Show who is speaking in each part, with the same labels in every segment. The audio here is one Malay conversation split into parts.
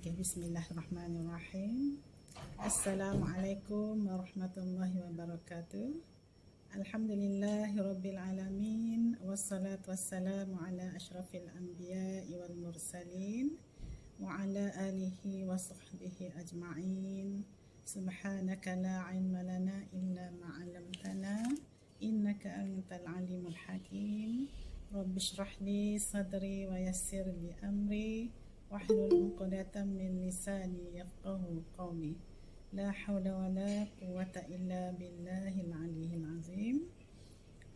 Speaker 1: Bismillahirrahmanirrahim. Assalamualaikum warahmatullahi wabarakatuh. Alhamdulillahirabbil alamin wassalatu wassalamu ala asyrafil anbiya'i wal mursalin wa ala alihi wa sahbihi ajma'in. Subhanaka la ilma lana illa ma 'allamtana innaka antal alimul hakim. Rabbi shrah li sadri wa yassir li amri wahlul 'uqdatam min lisani yafqahu qawli. La haula wa la quwwata illa billahil aliyyil azim.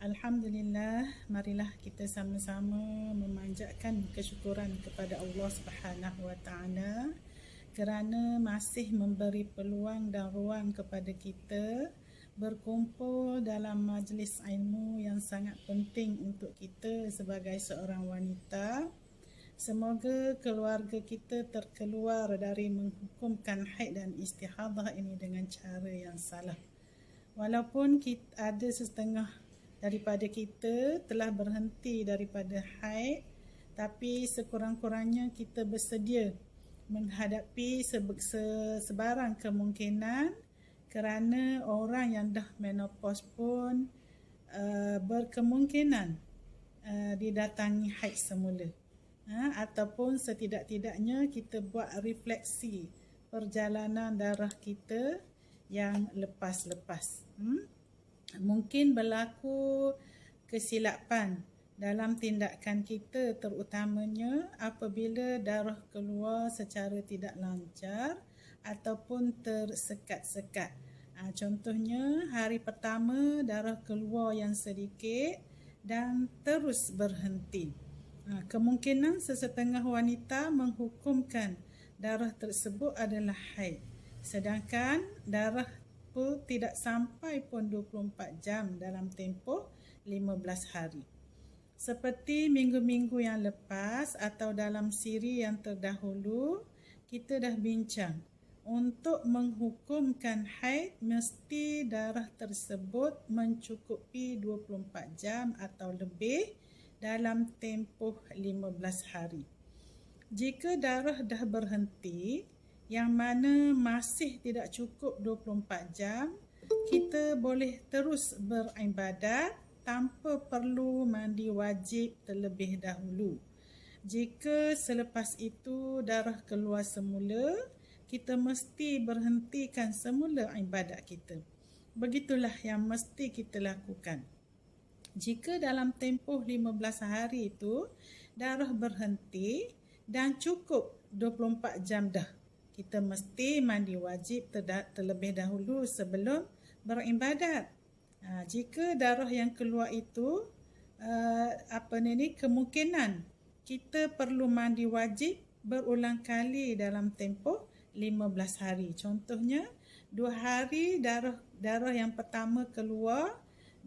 Speaker 1: Alhamdulillah, marilah kita sama-sama memanjatkan kesyukuran kepada Allah Subhanahu wa taala kerana masih memberi peluang dan ruang kepada kita berkumpul dalam majlis ilmu yang sangat penting untuk kita sebagai seorang wanita. Semoga keluarga kita terkeluar dari menghukumkan haid dan istihadah ini dengan cara yang salah. Walaupun ada setengah daripada kita telah berhenti daripada haid, tapi sekurang-kurangnya kita bersedia menghadapi sebarang kemungkinan kerana orang yang dah menopause pun berkemungkinan didatangi haid semula. Ataupun setidak-tidaknya kita buat refleksi perjalanan darah kita yang lepas-lepas. Mungkin berlaku kesilapan dalam tindakan kita, terutamanya apabila darah keluar secara tidak lancar ataupun tersekat-sekat. Contohnya hari pertama darah keluar yang sedikit dan terus berhenti. Kemungkinan sesetengah wanita menghukumkan darah tersebut adalah haid, sedangkan darah pun tidak sampai pun 24 jam dalam tempoh 15 hari. Seperti minggu-minggu yang lepas atau dalam siri yang terdahulu, kita dah bincang untuk menghukumkan haid mesti darah tersebut mencukupi 24 jam atau lebih dalam tempoh 15 hari. Jika darah dah berhenti, yang mana masih tidak cukup 24 jam, kita boleh terus beribadat tanpa perlu mandi wajib terlebih dahulu. Jika selepas itu darah keluar semula, kita mesti berhentikan semula ibadat kita. Begitulah yang mesti kita lakukan. Jika dalam tempoh 15 hari itu darah berhenti dan cukup 24 jam dah, kita mesti mandi wajib terlebih dahulu sebelum beribadat. Jika darah yang keluar itu kemungkinan kita perlu mandi wajib berulang kali dalam tempoh 15 hari. Contohnya 2 hari darah yang pertama keluar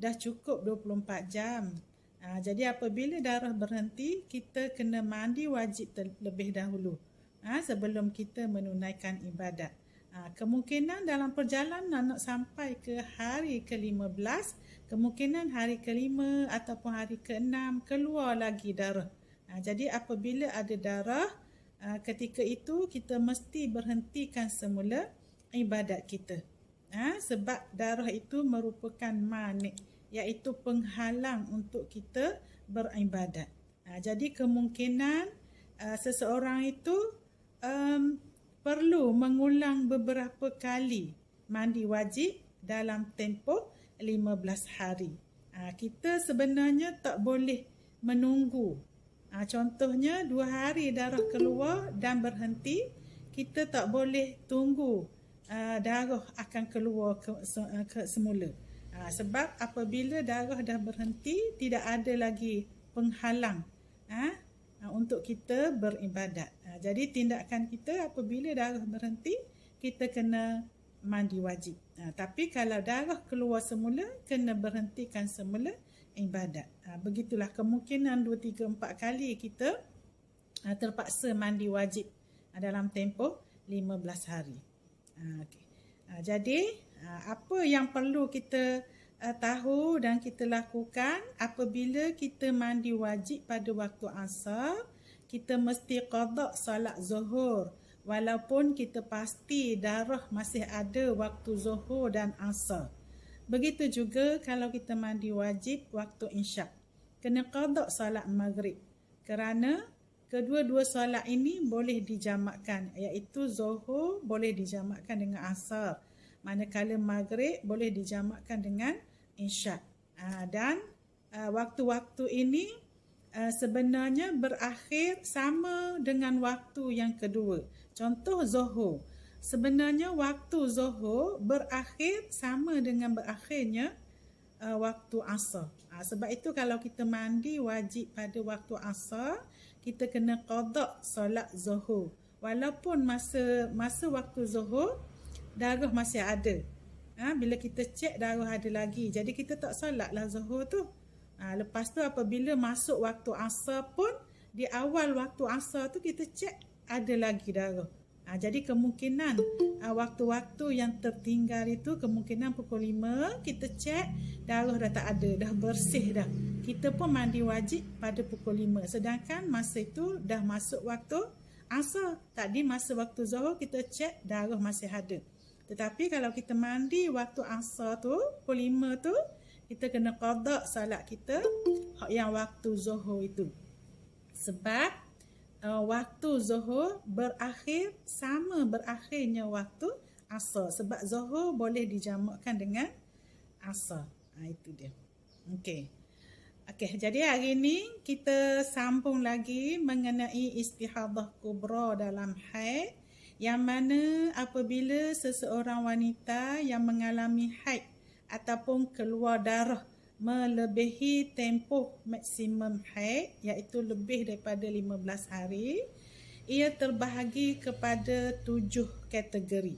Speaker 1: dah cukup 24 jam. Jadi apabila darah berhenti, kita kena mandi wajib terlebih dahulu sebelum kita menunaikan ibadat. Kemungkinan dalam perjalanan nak sampai ke hari ke-15, kemungkinan hari ke-5 ataupun hari ke-6 keluar lagi darah. Jadi apabila ada darah, ketika itu kita mesti berhentikan semula ibadat kita. Sebab darah itu merupakan manik, iaitu penghalang untuk kita beribadat. Jadi kemungkinan seseorang itu perlu mengulang beberapa kali mandi wajib dalam tempoh 15 hari. Kita sebenarnya tak boleh menunggu. Contohnya 2 hari darah keluar dan berhenti, kita tak boleh tunggu darah akan keluar ke semula. Sebab apabila darah dah berhenti, tidak ada lagi penghalang untuk kita beribadat. Jadi tindakan kita apabila darah berhenti, kita kena mandi wajib. Tapi kalau darah keluar semula, kena berhentikan semula ibadat. Begitulah kemungkinan 2, 3, 4 kali kita terpaksa mandi wajib dalam tempoh 15 hari. Jadi apa yang perlu kita tahu dan kita lakukan apabila kita mandi wajib pada waktu asar, kita mesti qada solat zuhur walaupun kita pasti darah masih ada waktu zuhur dan asar. Begitu juga kalau kita mandi wajib waktu isyak, kena qada solat maghrib, kerana kedua-dua solat ini boleh dijamakkan, iaitu zuhur boleh dijamakkan dengan asar, manakala maghrib boleh dijamakkan dengan isyak. Dan waktu-waktu ini sebenarnya berakhir sama dengan waktu yang kedua. Contoh zuhur, sebenarnya waktu zuhur berakhir sama dengan berakhirnya waktu asar. Sebab itu kalau kita mandi wajib pada waktu asar, kita kena qada solat zuhur. Walaupun masa waktu zuhur darah masih ada. Bila kita cek darah ada lagi, jadi kita tak solatlah zuhur tu. Lepas tu apabila masuk waktu asar pun, di awal waktu asar tu kita cek ada lagi darah. Jadi kemungkinan waktu-waktu yang tertinggal itu, kemungkinan pukul 5 kita cek darah dah tak ada, dah bersih dah. Kita pun mandi wajib pada pukul 5. Sedangkan masa itu dah masuk waktu asar. Tadi masa waktu zuhur kita cek darah masih ada. Tetapi kalau kita mandi waktu asar tu, pukul 5 tu, kita kena qada salat kita yang waktu zuhur itu. Sebab waktu zuhur berakhir sama berakhirnya waktu asar. Sebab zuhur boleh dijamakkan dengan asar. Itu dia. Okey, jadi hari ini kita sambung lagi mengenai istihadah kubra dalam haid, yang mana apabila seseorang wanita yang mengalami haid ataupun keluar darah melebihi tempoh maksimum haid, iaitu lebih daripada 15 hari, ia terbahagi kepada 7 kategori.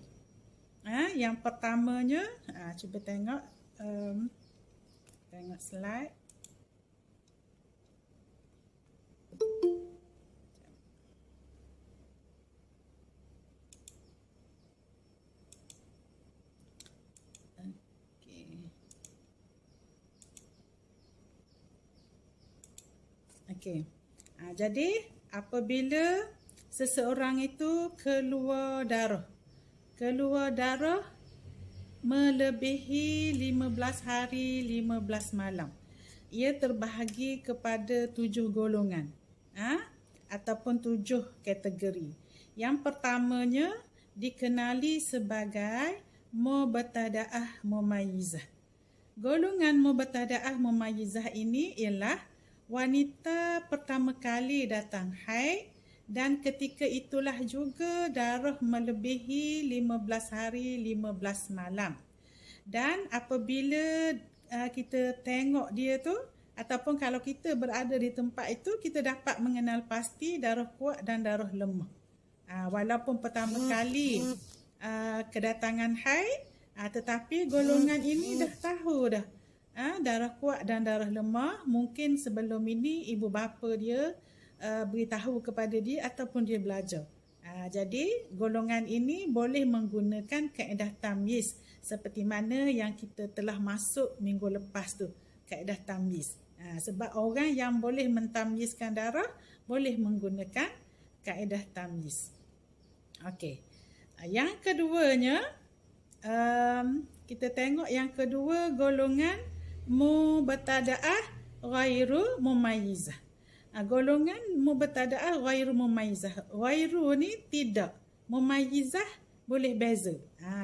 Speaker 1: Yang pertamanya, cuba tengok slide. Okey. Jadi apabila seseorang itu keluar darah melebihi 15 hari 15 malam, ia terbahagi kepada 7 golongan ataupun 7 kategori. Yang pertamanya dikenali sebagai mubtada'ah mumayyizah. Golongan mubtada'ah mumayyizah ini ialah wanita pertama kali datang haid, dan ketika itulah juga darah melebihi 15 hari 15 malam. Dan apabila kita tengok dia tu, ataupun kalau kita berada di tempat itu, kita dapat mengenal pasti darah kuat dan darah lemah. Walaupun pertama kali kedatangan haid, tetapi golongan ini dah tahu dah darah kuat dan darah lemah. Mungkin sebelum ini ibu bapa dia beritahu kepada dia ataupun dia belajar. Jadi golongan ini boleh menggunakan kaedah tamyiz seperti mana yang kita telah masuk minggu lepas tu, kaedah tamyiz. Sebab orang yang boleh mentamyizkan darah boleh menggunakan kaedah tamyiz. Okey. Yang keduanya, kita tengok yang kedua, golongan mubtada'ah ghairu mumayyizah. Golongan mubtada'ah ghairu mumayyizah. Ghairu ni tidak, mumayyizah boleh beza.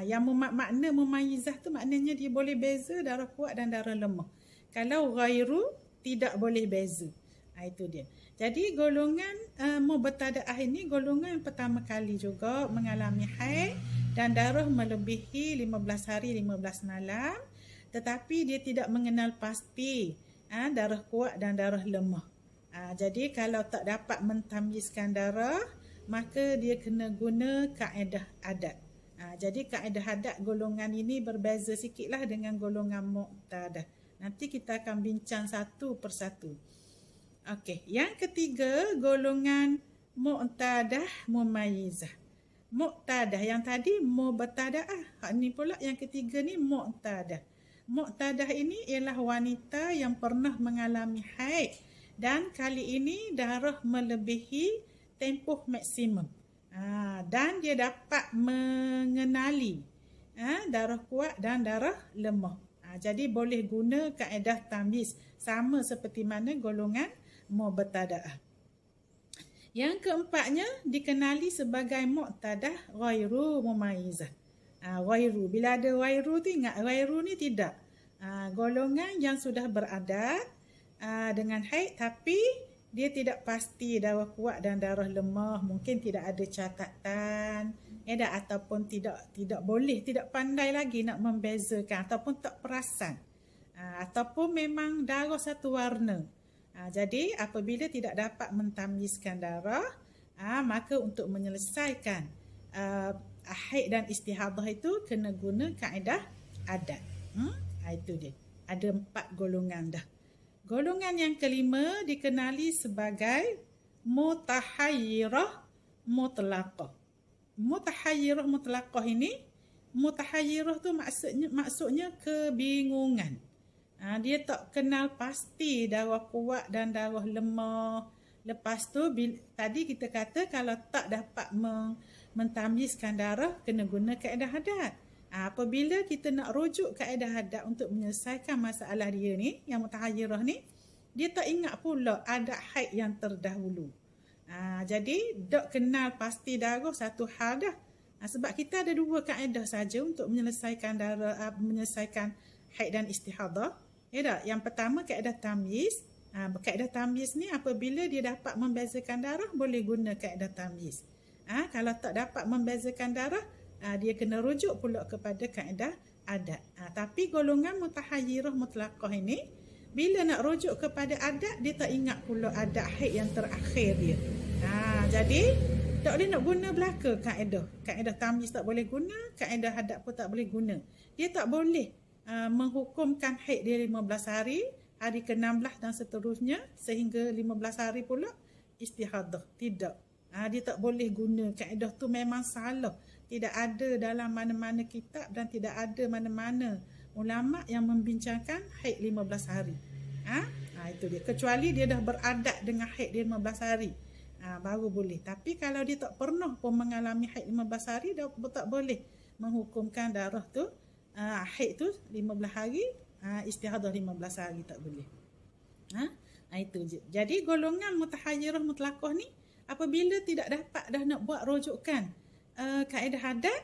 Speaker 1: Yang makna mumayyizah tu maknanya dia boleh beza darah kuat dan darah lemah. Kalau ghairu tidak boleh beza. Itu dia. Jadi golongan mubtada'ah ini golongan yang pertama kali juga mengalami haid dan darah melebihi 15 hari 15 malam, tetapi dia tidak mengenal pasti darah kuat dan darah lemah. Jadi kalau tak dapat mentamyizkan darah, maka dia kena guna kaedah adat. Jadi kaedah adat golongan ini berbeza sikitlah dengan golongan muqtadah. Nanti kita akan bincang satu persatu. Okey, yang ketiga golongan muqtadah mumayyizah. Muqtadah yang tadi mubtada'ah, ni pula yang ketiga ni muqtadah. Muqtadah ini ialah wanita yang pernah mengalami haid dan kali ini darah melebihi tempoh maksimum. Dan dia dapat mengenali darah kuat dan darah lemah. Jadi boleh guna kaedah tamyiz sama seperti mana golongan mubtada'ah. Yang keempatnya dikenali sebagai mu'tadah ghairu mumayyizah. Ghairu, bila ada ghairu tu ingat ghairu ni tidak. Golongan yang sudah beradat dengan haid tapi dia tidak pasti darah kuat dan darah lemah, mungkin tidak ada catatan, ataupun tidak boleh, tidak pandai lagi nak membezakan ataupun tak perasan. Ataupun memang darah satu warna. Jadi apabila tidak dapat mentamyizkan darah, maka untuk menyelesaikan haid dan istihadah itu kena guna kaedah adat. Itu dia. Ada 4 golongan dah. Golongan yang kelima dikenali sebagai mutahayyirah mutlaqah. Mutahayyirah mutlaqah ini, mutahayyirah tu maksudnya kebingungan. Dia tak kenal pasti darah kuat dan darah lemah. Lepas tu tadi kita kata kalau tak dapat mentamyizkan darah kena guna kaedah adat. Apabila kita nak rujuk kaedah adat untuk menyelesaikan masalah dia ni, yang mutahayyirah ni, dia tak ingat pula ada haid yang terdahulu. Jadi tak kenal pasti darah satu hal dah. Sebab kita ada 2 kaedah saja untuk menyelesaikan darah, menyelesaikan haid dan istihadah. Yang pertama kaedah tamyiz. Kaedah tamyiz ni apabila dia dapat membezakan darah boleh guna kaedah tamyiz. Kalau tak dapat membezakan darah, dia kena rujuk pula kepada kaedah adat. Tapi golongan mutahayyirah mutlaqah ini, bila nak rujuk kepada adat, dia tak ingat pula adat haid yang terakhir dia. Jadi tak boleh nak guna belaka kaedah. Kaedah tamyiz tak boleh guna, kaedah adat pun tak boleh guna. Dia tak boleh menghukumkan haid dia 15 hari, hari ke-16 dan seterusnya sehingga 15 hari pula istihadah. Tidak. Dia tak boleh guna kaedah tu, memang salah. Tidak ada dalam mana-mana kitab dan tidak ada mana-mana ulama yang membincangkan haid 15 hari. Itu dia. Kecuali dia dah beradat dengan haid dia 15 hari. Baru boleh. Tapi kalau dia tak pernah pun mengalami haid 15 hari, dah tak boleh menghukumkan darah tu, haid tu 15 hari, istihadah 15 hari, tak boleh. Itu je. Jadi golongan mutahayyirah mutlaqah ni, apabila tidak dapat dah nak buat rujukan kaedah adat,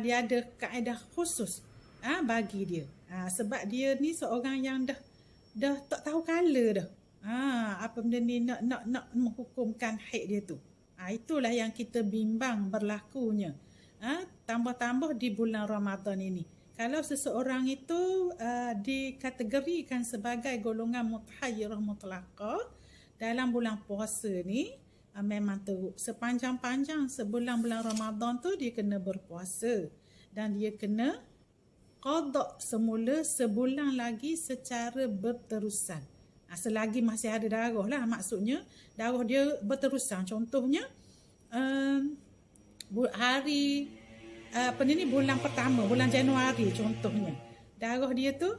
Speaker 1: dia ada kaedah khusus bagi dia. Sebab dia ni seorang yang dah tak tahu kala dah. Apa benda ni nak menghukumkan haid dia tu. Itulah yang kita bimbang berlakunya. Tambah-tambah di bulan Ramadan ini. Kalau seseorang itu dikategorikan sebagai golongan mutahayyirah mutlaqah dalam bulan puasa ni, memang teruk. Sepanjang-panjang sebulan-bulan Ramadan tu dia kena berpuasa dan dia kena qada semula sebulan lagi secara berterusan. Selagi masih ada darah lah, maksudnya darah dia berterusan. Contohnya hari bulan pertama, bulan Januari contohnya, darah dia tu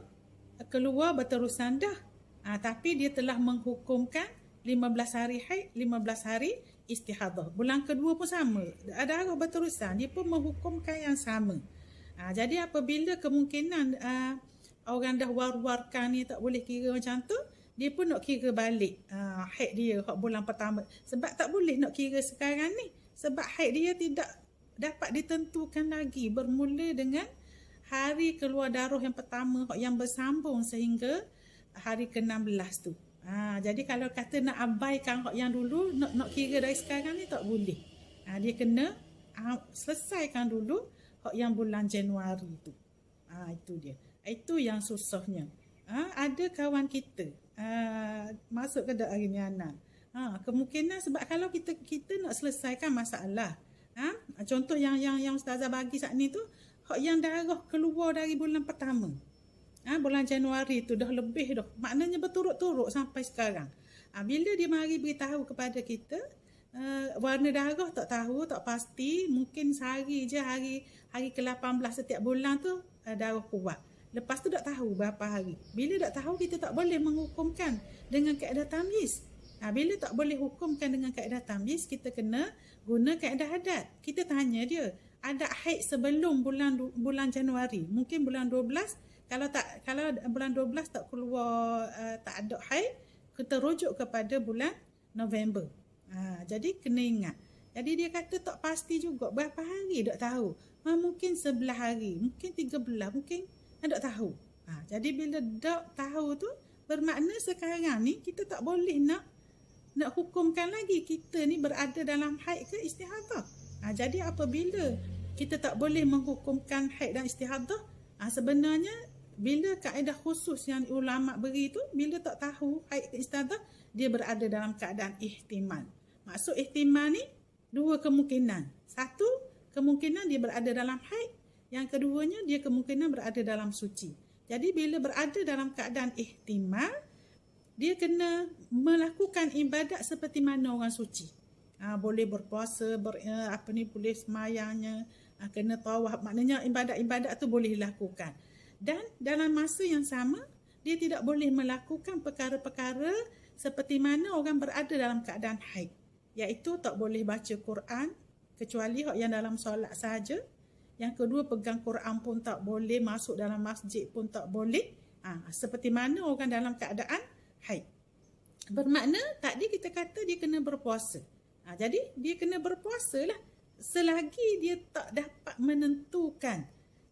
Speaker 1: keluar berterusan dah. Tapi dia telah menghukumkan 15 hari haid, 15 hari istihadah. Bulan kedua pun sama. Darah berterusan, dia pun menghukumkan yang sama. Jadi apabila kemungkinan orang dah war-warkan ni tak boleh kira macam tu, dia pun nak kira balik haid dia bulan pertama. Sebab tak boleh nak kira sekarang ni. Sebab haid dia tidak dapat ditentukan lagi. Bermula dengan hari keluar darah yang pertama yang bersambung sehingga hari ke-16 tu. Jadi kalau kata nak abaikan yang dulu, nak kira dari sekarang ni tak boleh. Dia kena selesaikan dulu yang bulan Januari tu. Itu dia. Itu yang susahnya. Ada kawan kita masuk ke dak hari ni Ana. Kemungkinan sebab kalau kita nak selesaikan masalah. Contoh yang ustazah bagi saat ni tu, yang darah keluar dari bulan pertama. Bulan Januari tu dah lebih dah. Maknanya berturut-turut sampai sekarang. Bila dia mari beritahu kepada kita, warna darah tak tahu, tak pasti, mungkin sehari je, hari ke-18 setiap bulan tu darah kuat. Lepas tu tak tahu berapa hari. Bila tak tahu, kita tak boleh menghukumkan dengan kaedah tamyiz. Bila tak boleh hukumkan dengan kaedah tamyiz, kita kena guna kaedah adat. Kita tanya dia, ada haid sebelum bulan Januari, mungkin bulan 12. Kalau bulan 12 tak keluar, tak ada haid, kita rujuk kepada bulan November. Jadi kena ingat. Jadi dia kata tak pasti juga berapa hari, tak tahu. Mungkin 11 hari, mungkin 13, mungkin tak tahu. Jadi bila tak tahu tu, bermakna sekarang ni kita tak boleh nak hukumkan lagi kita ni berada dalam haid ke istihadah. Jadi apabila kita tak boleh menghukumkan haid dan istihadah, sebenarnya bila kaedah khusus yang ulama beri tu, bila tak tahu haid ke istihadah, dia berada dalam keadaan ihtimal. Maksud ihtimal ni dua kemungkinan. Satu, kemungkinan dia berada dalam haid. Yang keduanya, dia kemungkinan berada dalam suci. Jadi bila berada dalam keadaan ihtimal, dia kena melakukan ibadat seperti mana orang suci. Boleh berpuasa, boleh semayangnya, kena tawaf. Maknanya ibadat-ibadat tu boleh dilakukan. Dan dalam masa yang sama, dia tidak boleh melakukan perkara-perkara seperti mana orang berada dalam keadaan haid. Iaitu tak boleh baca Quran, kecuali yang dalam solat sahaja. Yang kedua, pegang Quran pun tak boleh, masuk dalam masjid pun tak boleh. Seperti mana orang dalam keadaan haid. Bermakna tadi kita kata dia kena berpuasa. Jadi dia kena berpuasa lah selagi dia tak dapat menentukan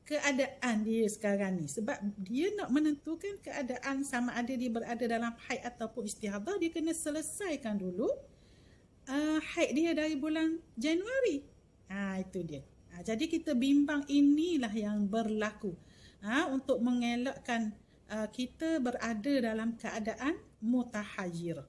Speaker 1: keadaan dia sekarang ni. Sebab dia nak menentukan keadaan sama ada dia berada dalam haid ataupun istihadah, dia kena selesaikan dulu haid dia dari bulan Januari. Itu dia. Jadi kita bimbang inilah yang berlaku untuk mengelakkan kita berada dalam keadaan mutahayyirah.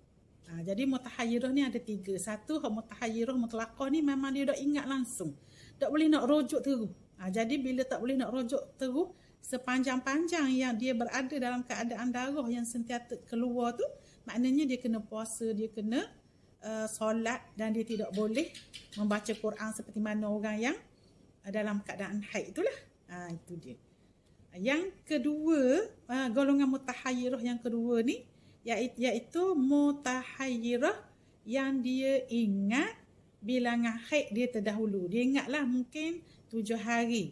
Speaker 1: Jadi mutahayyirah ni ada 3. Satu, mutahayyirah mutlaqah ni memang dia dah ingat langsung. Tak boleh nak rujuk terus. Jadi bila tak boleh nak rujuk terus, sepanjang-panjang yang dia berada dalam keadaan darah yang sentiasa keluar tu, maknanya dia kena puasa, dia kena solat, dan dia tidak boleh membaca Quran seperti mana orang yang dalam keadaan haid itulah. Itu dia. Yang kedua, golongan mutahayyirah yang kedua ni, iaitu mutahayyirah yang dia ingat bilangan haid dia terdahulu. Dia ingatlah mungkin 7 hari.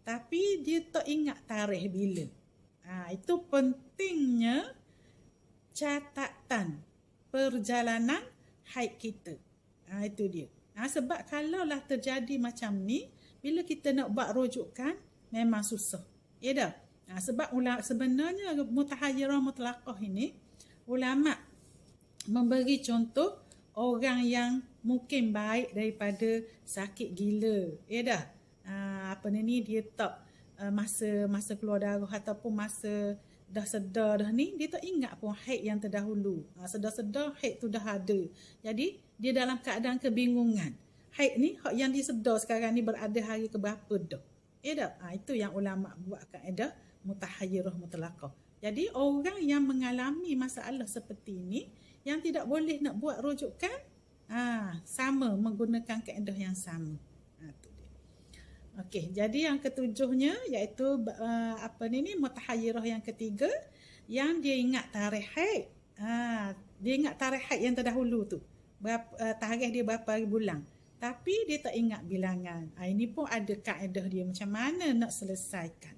Speaker 1: Tapi dia tak ingat tarikh bila. Itu pentingnya catatan perjalanan haid kita. Itu dia. Sebab kalaulah terjadi macam ni, bila kita nak buat rujukan, memang susah. Ya dah. Sebab sebenarnya mutahayyirah mutlaqah ini, ulama memberi contoh orang yang mungkin baik daripada sakit gila. Ya dah. Dia tak masa keluar darah ataupun masa dah sedar dah ni, dia tak ingat pun haid yang terdahulu. Sedar-sedar haid tu dah ada. Jadi dia dalam keadaan kebingungan. Haid ni yang dia sedar sekarang ni berada hari ke berapa dah. Ya dah. Itu yang ulama buat kaedah mutahayyirah mutlaqah. Jadi orang yang mengalami masalah seperti ini, yang tidak boleh nak buat rujukan, sama menggunakan kaedah yang sama. Okey, jadi yang ketujuhnya iaitu mutahayyirah yang ketiga, yang dia ingat tarikh haid. Dia ingat tarikh haid yang terdahulu tu. Tarikh dia berapa hari bulan. Tapi dia tak ingat bilangan. Ini pun ada kaedah dia macam mana nak selesaikan.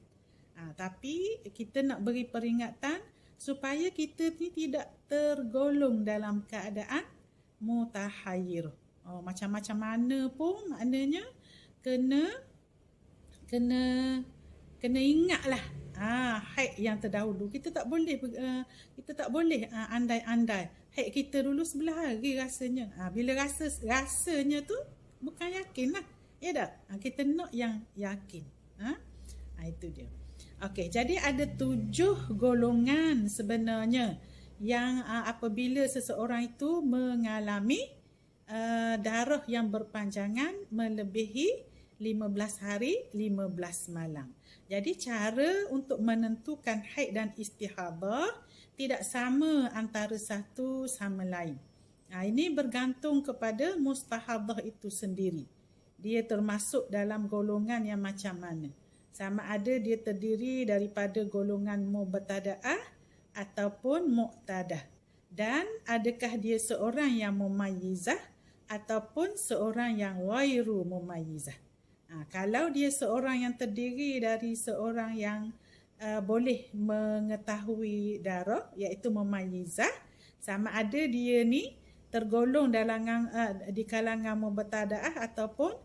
Speaker 1: Tapi kita nak beri peringatan supaya kita ni tidak tergolong dalam keadaan mutahayyirah. Macam-macam mana pun maknanya kena ingatlah haid yang terdahulu. Kita tak boleh andai-andai. Haid kita dulu 11 hari rasanya. Bila rasanya tu bukan yakin lah. Ya dah. Kita nak yang yakin. Itu dia. Okey, jadi ada 7 golongan sebenarnya yang apabila seseorang itu mengalami darah yang berpanjangan melebihi 15 hari 15 malam. Jadi cara untuk menentukan haid dan istihadah tidak sama antara satu sama lain. Ini bergantung kepada mustahadah itu sendiri. Dia termasuk dalam golongan yang macam mana. Sama ada dia terdiri daripada golongan mubtada'ah ataupun muqtadah. Dan adakah dia seorang yang mumayyizah ataupun seorang yang ghairu mumayyizah. Kalau dia seorang yang terdiri dari seorang yang boleh mengetahui darah, iaitu mumayyizah, sama ada dia ni tergolong dalam di kalangan mubtadaah ataupun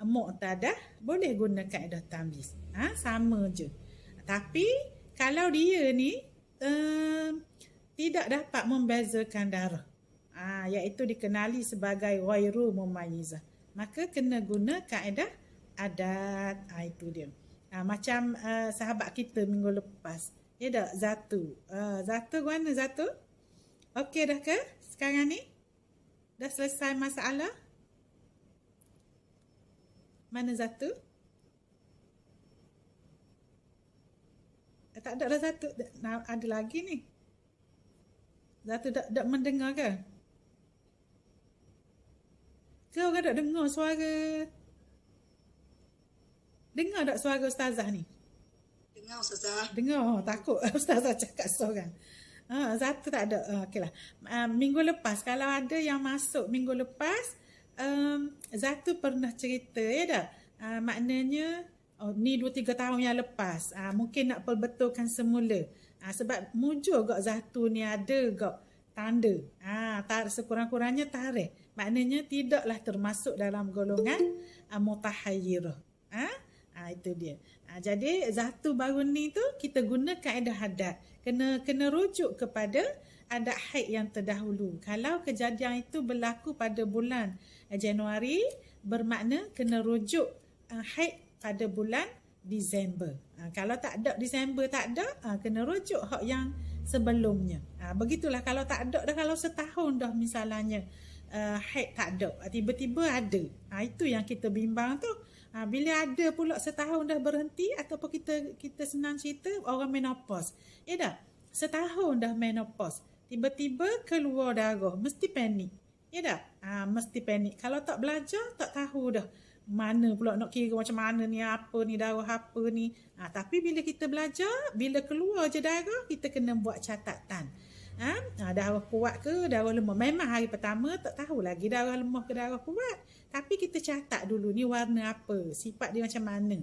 Speaker 1: mu'tadah, boleh guna kaedah tamyiz. Sama je. Tapi kalau dia ni tidak dapat membezakan darah, iaitu dikenali sebagai ghairu mumayyizah, maka kena guna kaedah adat. Itu dia. Macam sahabat kita minggu lepas, ya tak? Zatu. Zatu mana Zatu? Okey dah ke sekarang ni? Dah selesai masalah? Mana Zatu? Tak ada dah Zatu. Ada lagi ni. Zatu tak mendengar ke? Ke orang tak dengar suara? Dengar tak suara ustazah ni?
Speaker 2: Dengar ustazah.
Speaker 1: Dengar. Takut ustazah cakap seorang. Zatu tak ada. Okeylah. Minggu lepas, kalau ada yang masuk minggu lepas, Zatu pernah cerita, ya tak? Maknanya ni 2-3 tahun yang lepas. Mungkin nak perbetulkan semula. Sebab mujur gak Zatu ni ada gak tanda. Sekurang-kurangnya tarikh. Maknanya tidaklah termasuk dalam golongan mutahayyirah. Itu dia. Jadi Zatu baru ni tu kita guna kaedah adat. Kena rujuk kepada adat haid yang terdahulu. Kalau kejadian itu berlaku pada bulan Januari, bermakna kena rujuk haid pada bulan Disember. Kalau tak ada Disember, tak ada, kena rujuk hak yang sebelumnya. Begitulah kalau tak ada dah, kalau setahun dah misalnya haid tak ada, tiba-tiba ada. Itu yang kita bimbang tu. Bila ada pula setahun dah berhenti, ataupun kita senang cerita orang menopause. Ya dah, setahun dah menopause, tiba-tiba keluar darah, mesti panik. Ya dah, mesti panik. Kalau tak belajar, tak tahu dah mana pula nak kira macam mana ni, apa ni, darah apa ni. Tapi bila kita belajar, bila keluar je darah, kita kena buat catatan. Darah kuat ke darah lemah. Memang hari pertama tak tahu lagi darah lemah ke darah kuat, tapi kita catat dulu ni warna apa, sifat dia macam mana.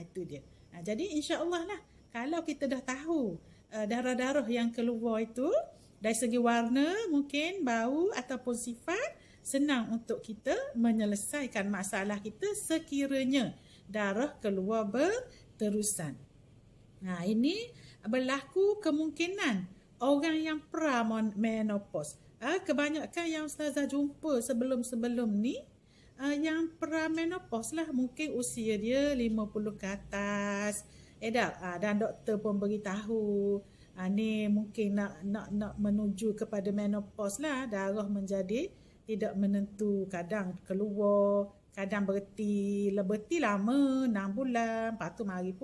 Speaker 1: Itu dia. Jadi insya-Allah lah, kalau kita dah tahu darah-darah yang keluar itu dari segi warna, mungkin bau ataupun sifat, senang untuk kita menyelesaikan masalah kita sekiranya darah keluar berterusan. Ini berlaku kemungkinan orang yang pra-menopause. Kebanyakan yang ustazah jumpa sebelum-sebelum ni, yang pra-menopause lah, mungkin usia dia 50 ke atas. Dan doktor pun beritahu, ni mungkin nak menuju kepada menopause lah. Darah menjadi tidak menentu, kadang keluar, kadang berhenti lama 6 bulan, lepas tu mari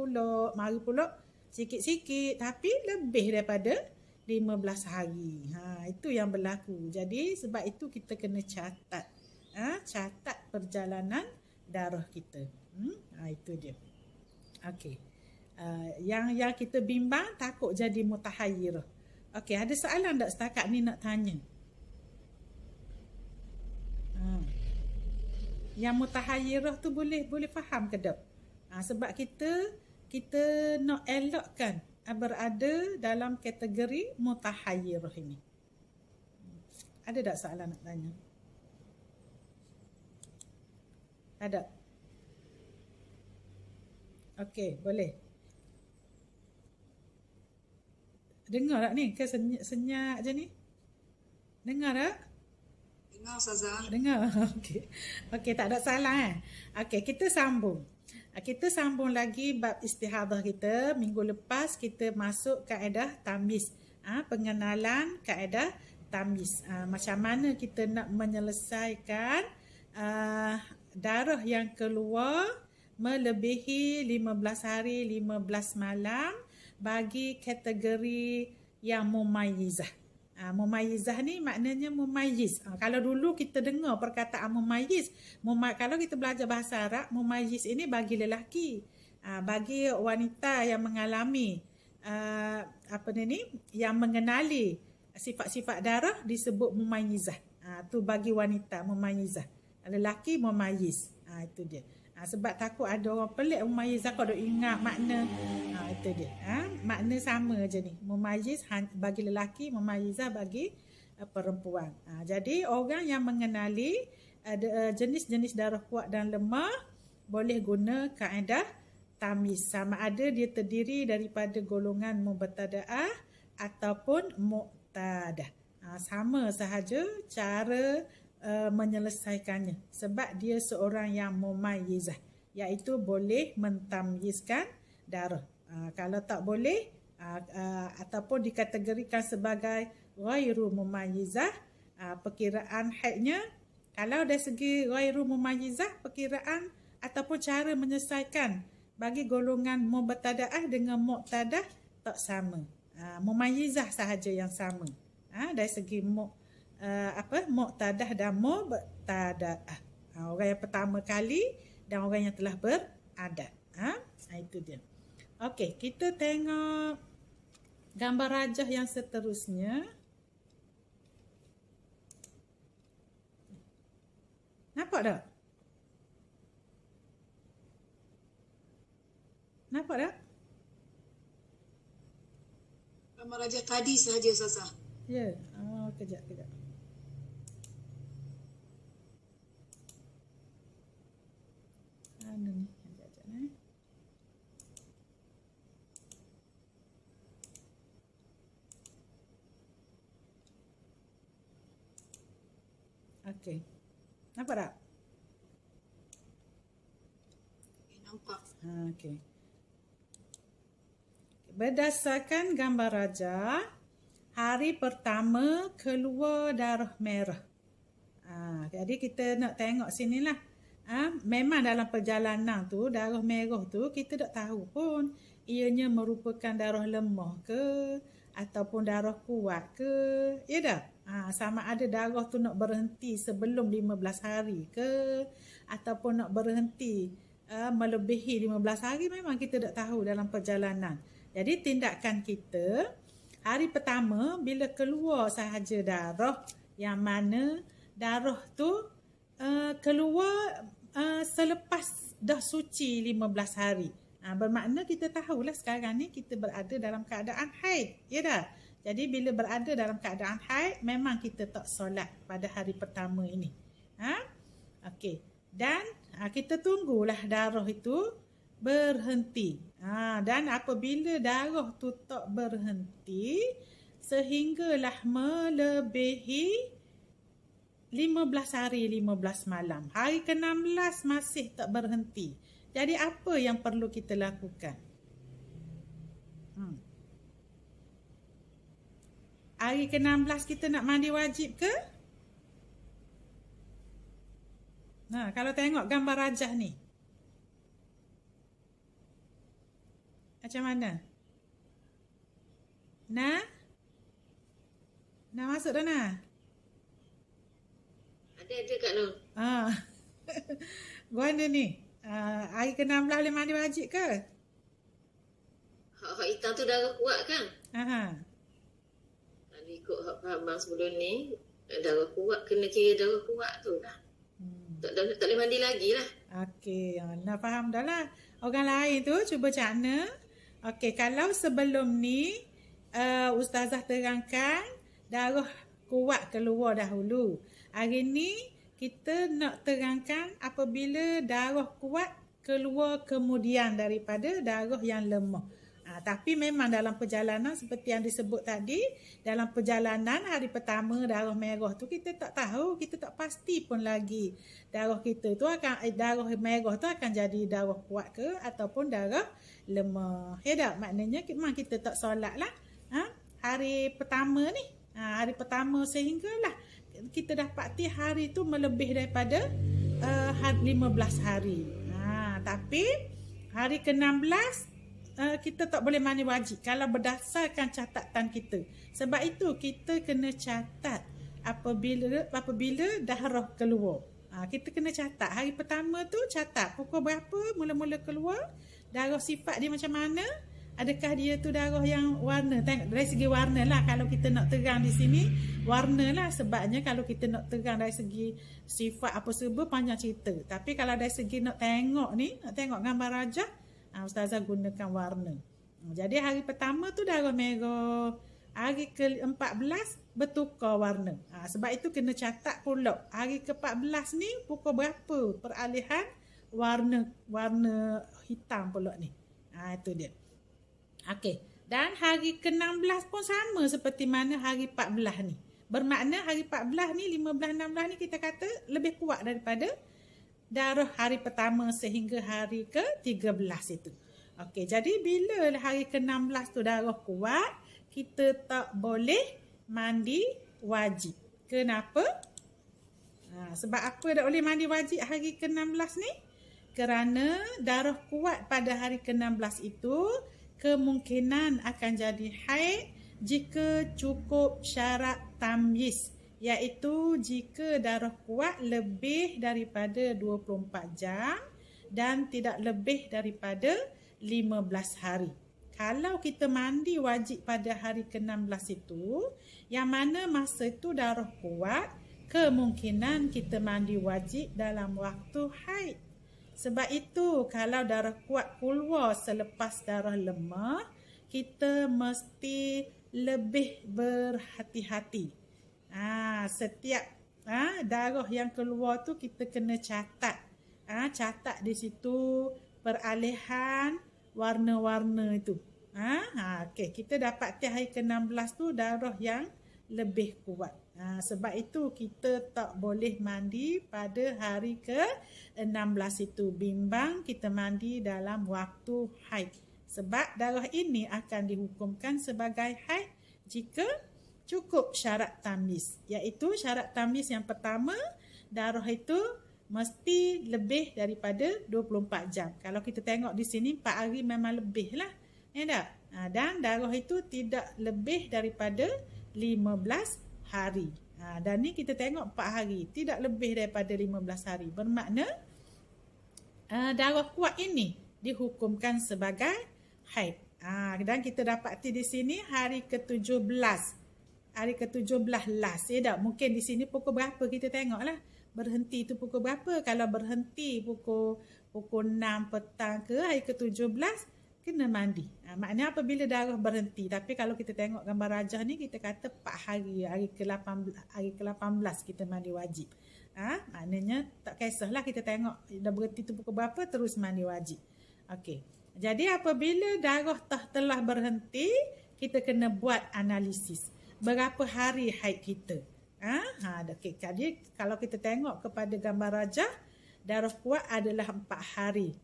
Speaker 1: pula sikit-sikit, tapi lebih daripada 15 hari. Itu yang berlaku. Jadi sebab itu kita kena catat. Catat perjalanan darah kita. Itu dia. Okey. Yang kita bimbang takut jadi mutahayyirah. Okey, ada soalan tak setakat ni nak tanya? Yang mutahayyirah tu boleh faham ke tak? Sebab kita nak elakkan berada dalam kategori mutahayyirah ini. Ada tak soalan nak tanya? Ada? Okey, boleh. Dengar tak ni? Ke senyap je ni? Dengar tak?
Speaker 2: Dengar ustazah.
Speaker 1: Dengar. Okey, tak ada salah. Okey, kita sambung. Kita sambung lagi bab istihadah kita. Minggu lepas kita masuk kaedah tamyiz. Pengenalan kaedah tamyiz. Macam mana kita nak menyelesaikan darah yang keluar melebihi 15 hari 15 malam bagi kategori yang mumayyizah. Mumayyizah ni maknanya mumayyiz. Kalau dulu kita dengar perkataan mumayyiz, kalau kita belajar bahasa Arab, mumayyiz ini bagi lelaki, bagi wanita yang mengalami yang mengenali sifat-sifat darah disebut mumayyizah. Tu bagi wanita mumayyizah. Lelaki mumayyiz. Itu dia. Sebab takut ada orang pelik mumayyizah kau dok ingat makna. Itu dia. Makna sama je ni. Mumayyiz bagi lelaki, mumayyizah bagi perempuan. Jadi orang yang mengenali jenis-jenis darah kuat dan lemah boleh guna kaedah tamyiz, sama ada dia terdiri daripada golongan mubtada'ah ataupun muqtadah. Sama sahaja cara menyelesaikannya, sebab dia seorang yang mumayyizah, iaitu boleh mentamyizkan darah. Kalau tak boleh ataupun dikategorikan sebagai ghairu mumayyizah, perkiraan haidnya, kalau dari segi ghairu mumayyizah, perkiraan ataupun cara menyelesaikan bagi golongan mubtada'ah dengan muqtadah tak sama. Mumayyizah sahaja yang sama. Dari segi muqtadah dan mubtada'ah. Orang yang pertama kali dan orang yang telah beradat. Itu dia. Okey, kita tengok gambar rajah yang seterusnya. Nampak tak? Nampak tak?
Speaker 2: Gambar rajah tadi sahaja Ustazah.
Speaker 1: Ya. Kejap. Ni. Kejap ni. Okey. Nampak tak?
Speaker 2: Nampak.
Speaker 1: Okey. Berdasarkan gambar rajah, hari pertama keluar darah merah. Jadi kita nak tengok sinilah. Memang dalam perjalanan tu darah merah tu kita tak tahu pun ianya merupakan darah lemah ke ataupun darah kuat ke. Ya dah? Sama ada darah tu nak berhenti sebelum 15 hari ke ataupun nak berhenti melebihi 15 hari, memang kita tak tahu dalam perjalanan. Jadi tindakan kita hari pertama bila keluar sahaja darah, yang mana darah tu keluar selepas dah suci 15 hari. Bermakna kita tahulah sekarang ni kita berada dalam keadaan haid. Ya dah? Jadi bila berada dalam keadaan haid, memang kita tak solat pada hari pertama ini. Okey. Dan kita tunggulah darah itu berhenti. Dan apabila darah tu tak berhenti sehinggalah melebihi 15 hari 15 malam. Hari ke-16 masih tak berhenti. Jadi apa yang perlu kita lakukan? Hari ke-16 kita nak mandi wajib ke? Kalau tengok gambar rajah ni, macam mana? Nak masuk dah nak?
Speaker 2: Ada Kak Nur.
Speaker 1: Gua ada ni. Hari ke-16 boleh mandi wajib ke?
Speaker 2: Hak hitam tu darah kuat kan? Kalau ikut hak faham sebelum ni, darah kuat, kena kira darah kuat tu dah. Tak boleh mandi lagi lah.
Speaker 1: Okey, nak faham dah lah. Orang lain tu cuba cakna. Okey, kalau sebelum ni Ustazah terangkan darah kuat keluar dahulu. Hari ni kita nak terangkan apabila darah kuat keluar kemudian daripada darah yang lemah. Tapi memang dalam perjalanan seperti yang disebut tadi, dalam perjalanan hari pertama darah merah tu kita tak tahu, kita tak pasti pun lagi darah kita tu akan darah merah tu akan jadi darah kuat ke ataupun darah lemah. Ya tak? Maknanya memang kita tak solat lah hari pertama ni. Hari pertama sehinggalah kita dapati hari tu melebih daripada 15 hari. Tapi hari ke-16 kita tak boleh mandi wajib kalau berdasarkan catatan kita. Sebab itu kita kena catat apabila darah keluar. Kita kena catat. Hari pertama tu catat pukul berapa mula-mula keluar, darah sifat dia macam mana, adakah dia tu darah yang warna? Tengok dari segi warna lah. Kalau kita nak terang di sini, warna lah. Sebabnya kalau kita nak terang dari segi sifat apa serba, panjang cerita. Tapi kalau dari segi nak tengok ni, nak tengok gambar rajah, Ustazah gunakan warna. Jadi hari pertama tu darah merah. Hari ke-14 bertukar warna. Sebab itu kena catat pula. Hari ke-14 ni pukul berapa peralihan warna hitam pula ni. Itu dia. Okey. Dan hari ke-16 pun sama seperti mana hari 14 ni. Bermakna hari 14 ni, 15, 16 ni kita kata lebih kuat daripada darah hari pertama sehingga hari ke-13 itu. Okey, jadi bila hari ke-16 tu darah kuat, kita tak boleh mandi wajib. Kenapa? Sebab apa tak boleh mandi wajib hari ke-16 ni? Kerana darah kuat pada hari ke-16 itu kemungkinan akan jadi haid jika cukup syarat tamyiz, iaitu jika darah kuat lebih daripada 24 jam dan tidak lebih daripada 15 hari. Kalau kita mandi wajib pada hari ke-16 itu, yang mana masa itu darah kuat, kemungkinan kita mandi wajib dalam waktu haid. Sebab itu kalau darah kuat keluar selepas darah lemah, kita mesti lebih berhati-hati. Setiap darah yang keluar tu kita kena catat. Catat di situ peralihan warna-warna itu. Okey, kita dapat hari ke-16 tu darah yang lebih kuat. Sebab itu kita tak boleh mandi pada hari ke-16 itu. Bimbang kita mandi dalam waktu haid. Sebab darah ini akan dihukumkan sebagai haid jika cukup syarat tamyiz. Iaitu syarat tamyiz yang pertama, darah itu mesti lebih daripada 24 jam. Kalau kita tengok di sini 4 hari memang lebih lah. Ya tak? Dan darah itu tidak lebih daripada 15 hari. Dan ni kita tengok 4 hari, tidak lebih daripada 15 hari. Bermakna darah kuat ini dihukumkan sebagai haid. Dan kita dapati di sini hari ke-17. Hari ke-17 last. Ya tak? Mungkin di sini pukul berapa kita tengoklah. Berhenti tu pukul berapa? Kalau berhenti pukul 6 petang ke hari ke-17, kena mandi. Maknanya apabila darah berhenti. Tapi kalau kita tengok gambar rajah ni, kita kata 4 hari, hari ke-18 kita mandi wajib. Maknanya tak kisahlah kita tengok dah berhenti tu pukul berapa, terus mandi wajib. Okey. Jadi apabila darah telah berhenti, kita kena buat analisis. Berapa hari haid kita? Okay. Jadi kalau kita tengok kepada gambar rajah, darah kuat adalah 4 hari.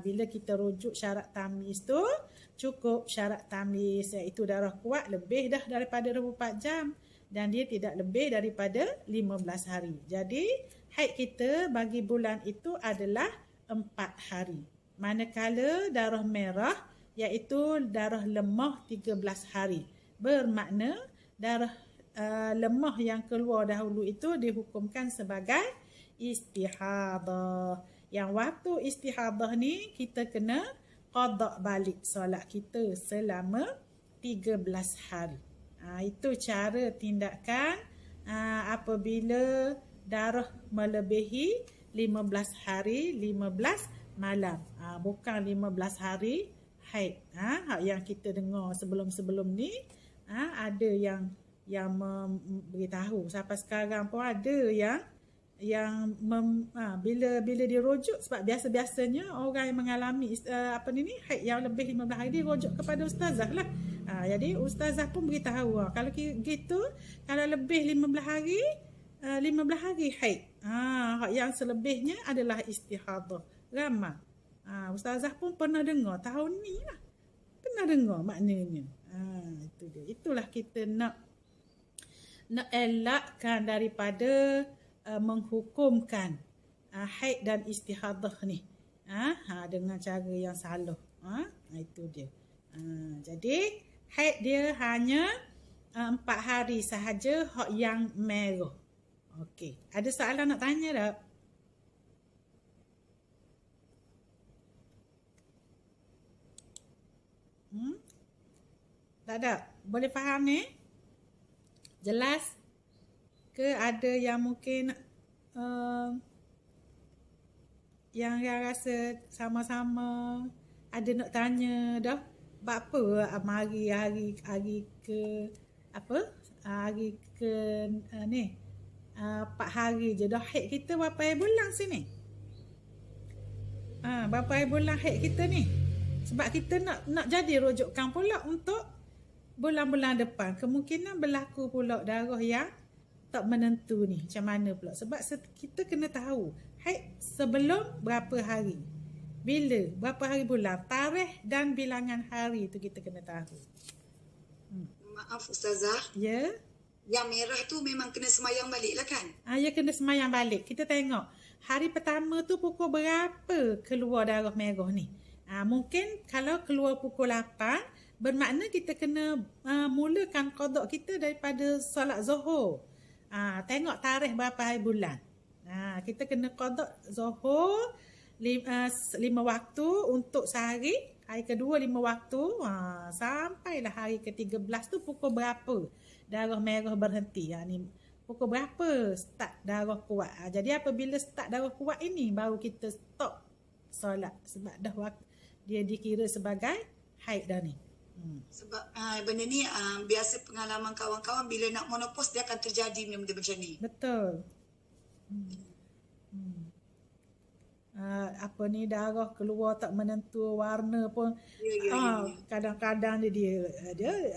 Speaker 1: Bila kita rujuk syarat tamyiz tu, cukup syarat tamyiz, iaitu darah kuat lebih dah daripada 24 jam dan dia tidak lebih daripada 15 hari. Jadi haid kita bagi bulan itu adalah 4 hari. Manakala darah merah, iaitu darah lemah 13 hari. Bermakna darah lemah yang keluar dahulu itu dihukumkan sebagai istihadah. Yang waktu istihadah ni kita kena qada balik solat kita selama 13 hari. Itu cara tindakan apabila darah melebihi 15 hari 15 malam. Bukan 15 hari haid. Yang kita dengar sebelum-sebelum ni, ada yang beritahu sampai sekarang pun ada yang bila dirujuk, sebab biasa-biasanya orang yang mengalami haid yang lebih 15 hari dia rujuk kepada ustazah lah. Jadi ustazah pun beritahu kalau gitu, kalau lebih 15 hari haid, yang selebihnya adalah istihadah. Ramai ustazah pun pernah dengar tahun ni lah, pernah dengar maknanya. Itu dia. Itulah kita nak elakkan daripada menghukumkan haid dan istihadah ni dengan cara yang salah. Itu dia. Jadi haid dia hanya 4 hari sahaja yang merah. Okey, ada soalan nak tanya tak? Tak ada? Boleh faham ni? Jelas? Ke ada yang mungkin yang rasa sama-sama ada nak tanya dah? Apa hari ke apa? Hari ke ni 4 hari je dah haid kita berapa hari bulan sini? Berapa hari bulan haid kita ni? Sebab kita nak jadi rujukan pula untuk bulan-bulan depan. Kemungkinan berlaku pula darah yang tak menentu ni. Macam mana pula? Sebab kita kena tahu haid sebelum berapa hari. Bila? Berapa hari bulan? Tarikh dan bilangan hari tu kita kena tahu.
Speaker 3: Maaf Ustazah.
Speaker 1: Ya?
Speaker 3: Yang merah tu memang kena semayang balik lah kan?
Speaker 1: Ya, kena semayang balik. Kita tengok hari pertama tu pukul berapa keluar darah merah ni. Mungkin kalau keluar pukul 8, bermakna kita kena mulakan qada kita daripada solat Zuhur. Tengok tarikh berapa hari bulan. Kita kena qada Zuhur 5 waktu untuk sehari. Hari kedua 5 waktu. Sampailah hari ke-13 tu pukul berapa darah merah berhenti. Ni pukul berapa start darah kuat. Jadi apabila start darah kuat ini baru kita stop solat. Sebab dah waktu dia dikira sebagai haid dah ni.
Speaker 3: Sebab benda ni biasa pengalaman kawan-kawan bila nak menopause dia akan terjadi benda macam ni.
Speaker 1: Betul. Apa ni darah keluar tak menentu warna pun. Ya. Kadang-kadang dia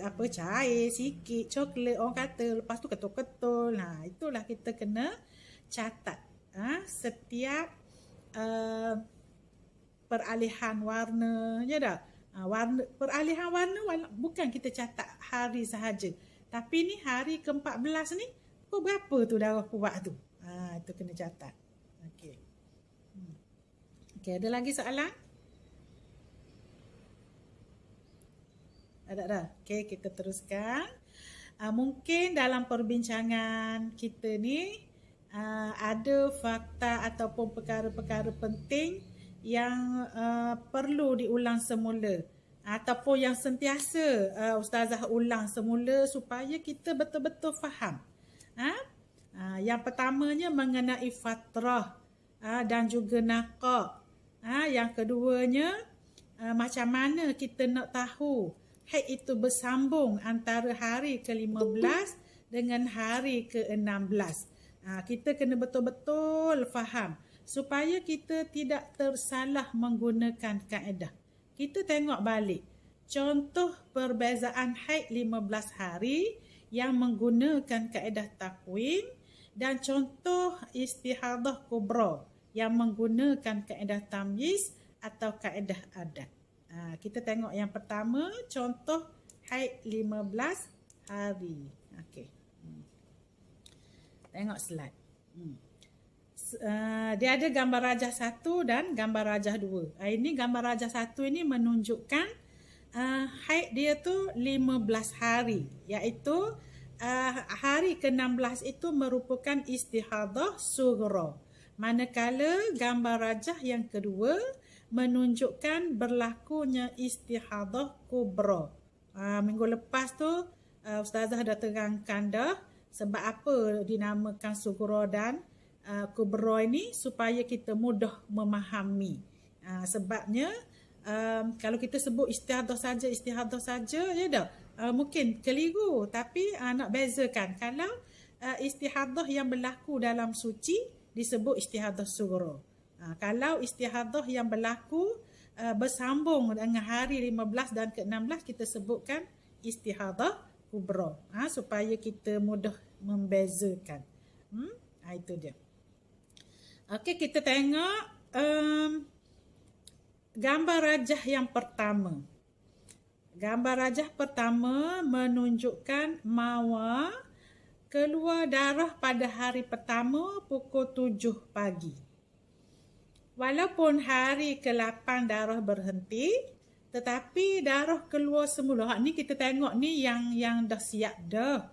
Speaker 1: apa cair sikit, coklat orang kata, lepas tu ketul-ketul. Itulah kita kena catat. Setiap peralihan warna, ya dah. Peralihan warna bukan kita catat hari sahaja. Tapi ni hari ke-14 ni pukul berapa tu darah kuat tu. Itu kena catat. Okey. Okey, ada lagi soalan? Ada dah. Okey, kita teruskan. Mungkin dalam perbincangan kita ni ada fakta ataupun perkara-perkara penting yang perlu diulang semula ataupun yang sentiasa Ustazah ulang semula supaya kita betul-betul faham. Yang pertamanya mengenai fatrah dan juga naqah. Yang keduanya macam mana kita nak tahu haid itu bersambung antara hari ke-15 dengan hari ke-16. Kita kena betul-betul faham supaya kita tidak tersalah menggunakan kaedah. Kita tengok balik contoh perbezaan haid 15 hari yang menggunakan kaedah takwim dan contoh istihadah kubra yang menggunakan kaedah tamyiz atau kaedah adat. Kita tengok yang pertama contoh haid 15 hari. Okey. Tengok slide. Dia ada gambar rajah 1 dan gambar rajah 2. Ini gambar rajah 1 ini menunjukkan haid dia tu 15 hari, iaitu hari ke-16 itu merupakan istihadah sughra. Manakala gambar rajah yang kedua menunjukkan berlakunya istihadah kubra. Minggu lepas tu Ustazah dah terangkan dah sebab apa dinamakan sughra dan kubra ini supaya kita mudah memahami. Sebabnya kalau kita sebut istihadah saja ya dah mungkin keliru, tapi nak bezakan. Kalau istihadah yang berlaku dalam suci disebut istihadah sughra. Kalau istihadah yang berlaku bersambung dengan hari 15 dan ke-16 kita sebutkan istihadah kubra. Supaya kita mudah membezakan. Itu dia. Okey, kita tengok gambar rajah yang pertama. Gambar rajah pertama menunjukkan mawa keluar darah pada hari pertama pukul 7 pagi. Walaupun hari ke-8 darah berhenti, tetapi darah keluar semula. Ni kita tengok ni yang dah siap dah.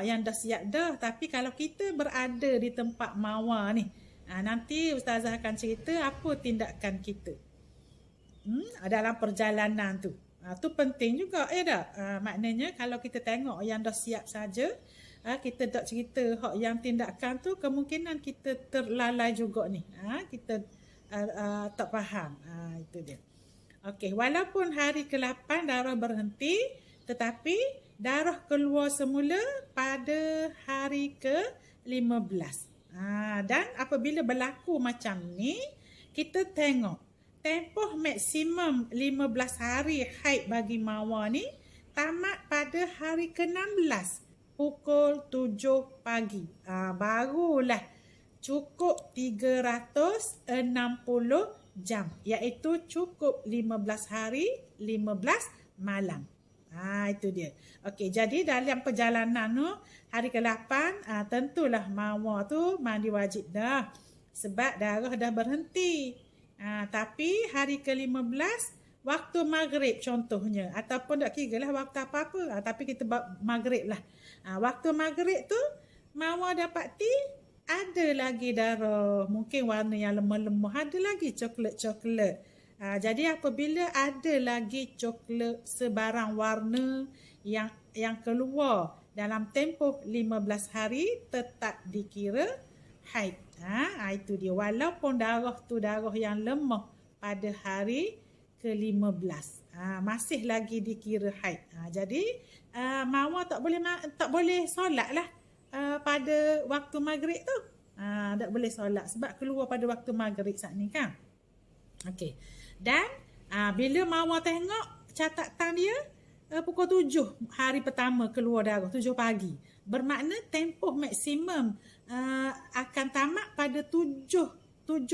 Speaker 1: Yang dah siap dah. Tapi kalau kita berada di tempat mawa ni, nanti Ustazah akan cerita apa tindakan kita dalam perjalanan tu. Tu penting juga ya tak? Maknanya kalau kita tengok yang dah siap saja, kita tak cerita hak yang tindakan tu, kemungkinan kita terlalai juga ni. Kita tak faham. Itu dia. Okey, walaupun hari ke-8 darah berhenti, tetapi darah keluar semula pada hari ke-15. Dan apabila berlaku macam ni, kita tengok tempoh maksimum 15 hari haid bagi Marwah ni tamat pada hari ke-16 pukul 7 pagi. Barulah cukup 360 jam, iaitu cukup 15 hari 15 malam. Itu dia. Okey, jadi dalam perjalanan tu hari ke-8 tentulah Marwah tu mandi wajib dah sebab darah dah berhenti. Tapi hari ke-15 waktu maghrib contohnya, ataupun tak kira lah waktu apa-apa, tapi kita maghrib lah. Waktu maghrib tu Marwah dapati ada lagi darah, mungkin warna yang lemah-lemah, ada lagi coklat-coklat. Jadi apabila ada lagi coklat sebarang warna yang keluar dalam tempoh 15 hari, tetap dikira haid. Itu dia, walaupun darah tu darah yang lemah pada hari ke-15, masih lagi dikira haid. Jadi Marwah tak boleh solat lah pada waktu maghrib tu. Tak boleh solat sebab keluar pada waktu maghrib saat ni kan. Okey. Dan bila Marwah tengok catatan dia, pukul 7 hari pertama keluar darah, 7 pagi. Bermakna tempoh maksimum akan tamat pada 7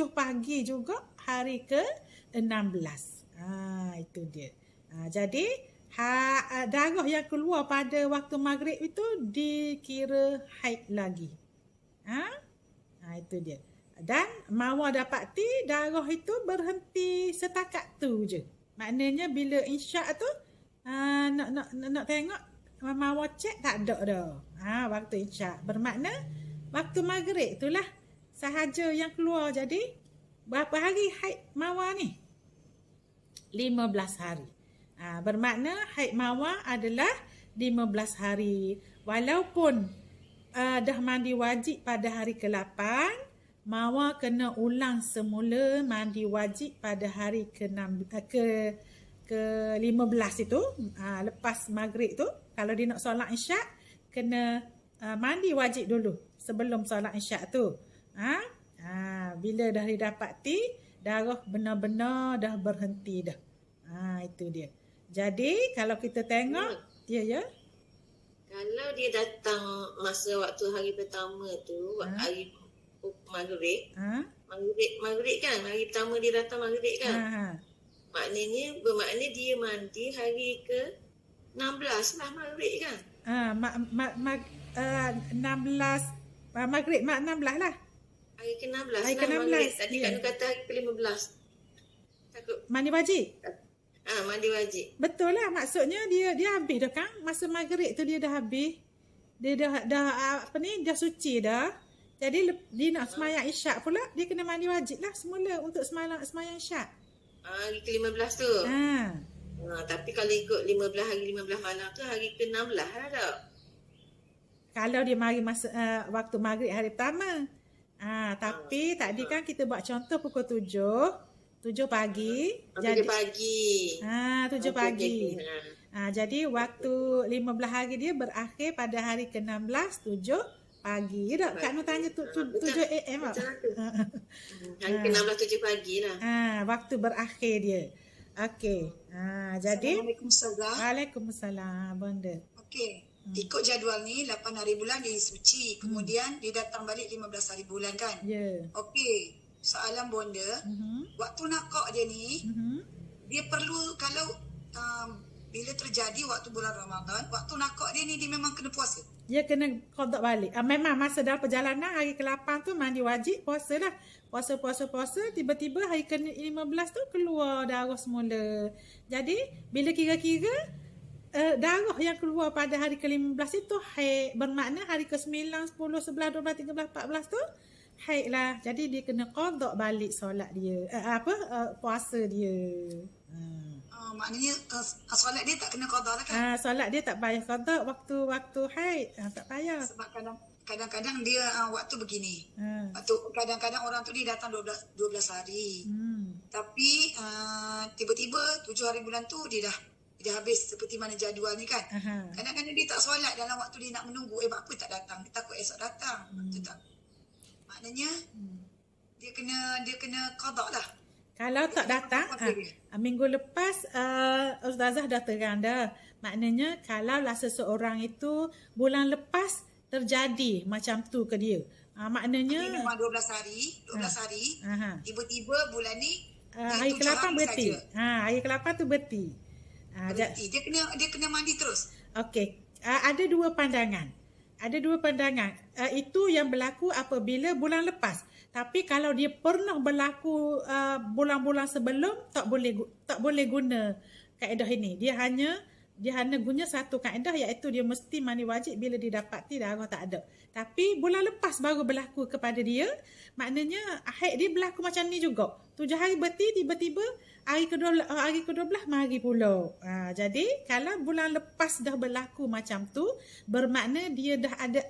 Speaker 1: pagi juga hari ke-16. Itu dia. Jadi darah yang keluar pada waktu maghrib itu dikira haid lagi. Itu dia. Dan Marwah dapati darah itu berhenti setakat tu je. Maknanya bila isyak tu nak tengok, Marwah cek tak ada dah. Waktu isyak. Bermakna waktu maghrib itulah sahaja yang keluar. Jadi berapa hari haid Marwah ni? 15 hari. Bermakna haid Marwah adalah 15 hari. Walaupun dah mandi wajib pada hari ke-8, Marwah kena ulang semula mandi wajib pada hari ke-15 itu. Lepas maghrib tu, kalau dia nak solat isyak, kena mandi wajib dulu sebelum solat isyak tu. Bila dah didapati darah benar-benar dah berhenti dah. Itu dia. Jadi kalau kita tengok, ya.
Speaker 2: Kalau dia datang masa waktu hari pertama tu, hari maghrib, maghrib kan, hari pertama dia datang maghrib kan. Bermakna dia mandi hari ke-16 lah maghrib kan.
Speaker 1: 16 maghrib 16 lah.
Speaker 2: Hari ke-16
Speaker 1: hari
Speaker 2: lah
Speaker 1: ke-16.
Speaker 2: Maghrib. Tadi kan kata hari ke-15. Takut.
Speaker 1: Mandi wajib.
Speaker 2: Mandi wajib.
Speaker 1: Betul lah, maksudnya dia habis dah kan. Masa maghrib tu dia dah habis. Dia dah dah suci dah. Jadi dia nak semayang isyak pula, dia kena mandi wajib lah semula untuk semayang isyak.
Speaker 2: Hari ke-15 tu. Tapi kalau ikut 15 hari 15 malam tu hari ke-16 lah tak?
Speaker 1: Kalau dia mari masa waktu maghrib hari pertama. Tapi tadi kan kita buat contoh pukul 7 pagi.
Speaker 2: 7 pagi.
Speaker 1: 7 pagi. Jadi waktu 15 hari dia berakhir pada hari ke-16 7 pagi. Ya tak? Kak Nur tanya 7 AM tak?
Speaker 2: Hari ke-16 7 pagi lah.
Speaker 1: Waktu berakhir dia. Okey. Jadi
Speaker 3: Assalamualaikum.
Speaker 1: Waalaikumsalam benda.
Speaker 3: Okey. Ikut jadual ni 8 hari bulan dia suci. Kemudian dia datang balik 15 hari bulan kan?
Speaker 1: Ya.
Speaker 3: Okey. Soalan bonda, waktu nakak dia ni, dia perlu kalau bila terjadi waktu bulan Ramadan, waktu nakak dia ni dia memang kena puasa.
Speaker 1: Dia kena qada balik. Memang masa dalam perjalanan hari ke-8 tu mandi wajib, puasa lah. Puasa, tiba-tiba hari ke-15 tu keluar darah semula. Jadi bila kira-kira darah yang keluar pada hari ke-15 itu haid, bermakna hari ke-9, 10, 11, 12, 13, 14 tu haid lah. Jadi dia kena qada balik solat dia. Puasa dia.
Speaker 3: maknanya solat dia tak kena qada lah kan?
Speaker 1: Solat dia tak payah qada waktu haid. Tak payah.
Speaker 3: Sebab kadang-kadang dia waktu begini. Waktu kadang-kadang orang tu dia datang 12 hari. Tapi tiba-tiba 7 hari bulan tu dia dah habis seperti mana jadual ni kan. Kadang-kadang dia tak solat dalam waktu dia nak menunggu. Apa tak datang? Dia takut esok datang. Betul tak? Maknanya dia kena qada lah.
Speaker 1: Kalau tak datang, minggu lepas Ustazah dah terang dah. Maknanya kalaulah seseorang itu bulan lepas terjadi macam tu ke dia. Maknanya
Speaker 3: ini memang 12 hari. Tiba-tiba bulan ni
Speaker 1: hari ke-8 berhenti. Hari ke-8 tu berhenti.
Speaker 3: Berhenti. Dia kena mandi terus.
Speaker 1: Okey. Ada dua pandangan. Itu yang berlaku apabila bulan lepas. Tapi kalau dia pernah berlaku bulan-bulan sebelum, tak boleh guna kaedah ini. Dia hanya guna satu kaedah, iaitu dia mesti mandi wajib bila dia dapati darah tak ada. Tapi bulan lepas baru berlaku kepada dia, maknanya haid dia berlaku macam ni juga. 7 hari berhenti, tiba-tiba hari ke-12 mari pula. Jadi kalau bulan lepas dah berlaku macam tu, bermakna dia dah ada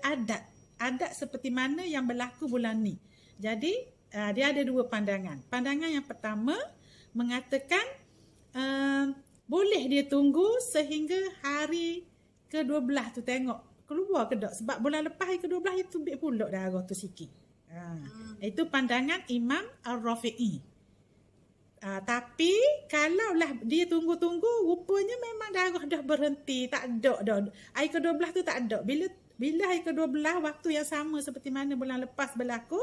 Speaker 1: adat seperti mana yang berlaku bulan ni. Jadi dia ada dua pandangan. Pandangan yang pertama mengatakan boleh dia tunggu sehingga hari ke-12 tu tengok keluar ke tak. Sebab bulan lepas hari ke-12 itu tubik pula darah tu sikit. Itu pandangan Imam Ar-Rafi'i. Tapi kalaulah dia tunggu-tunggu, rupanya memang darah dah berhenti, tak ada dah. Hari ke-12 tu tak ada. Bila hari ke-12 waktu yang sama seperti mana bulan lepas berlaku,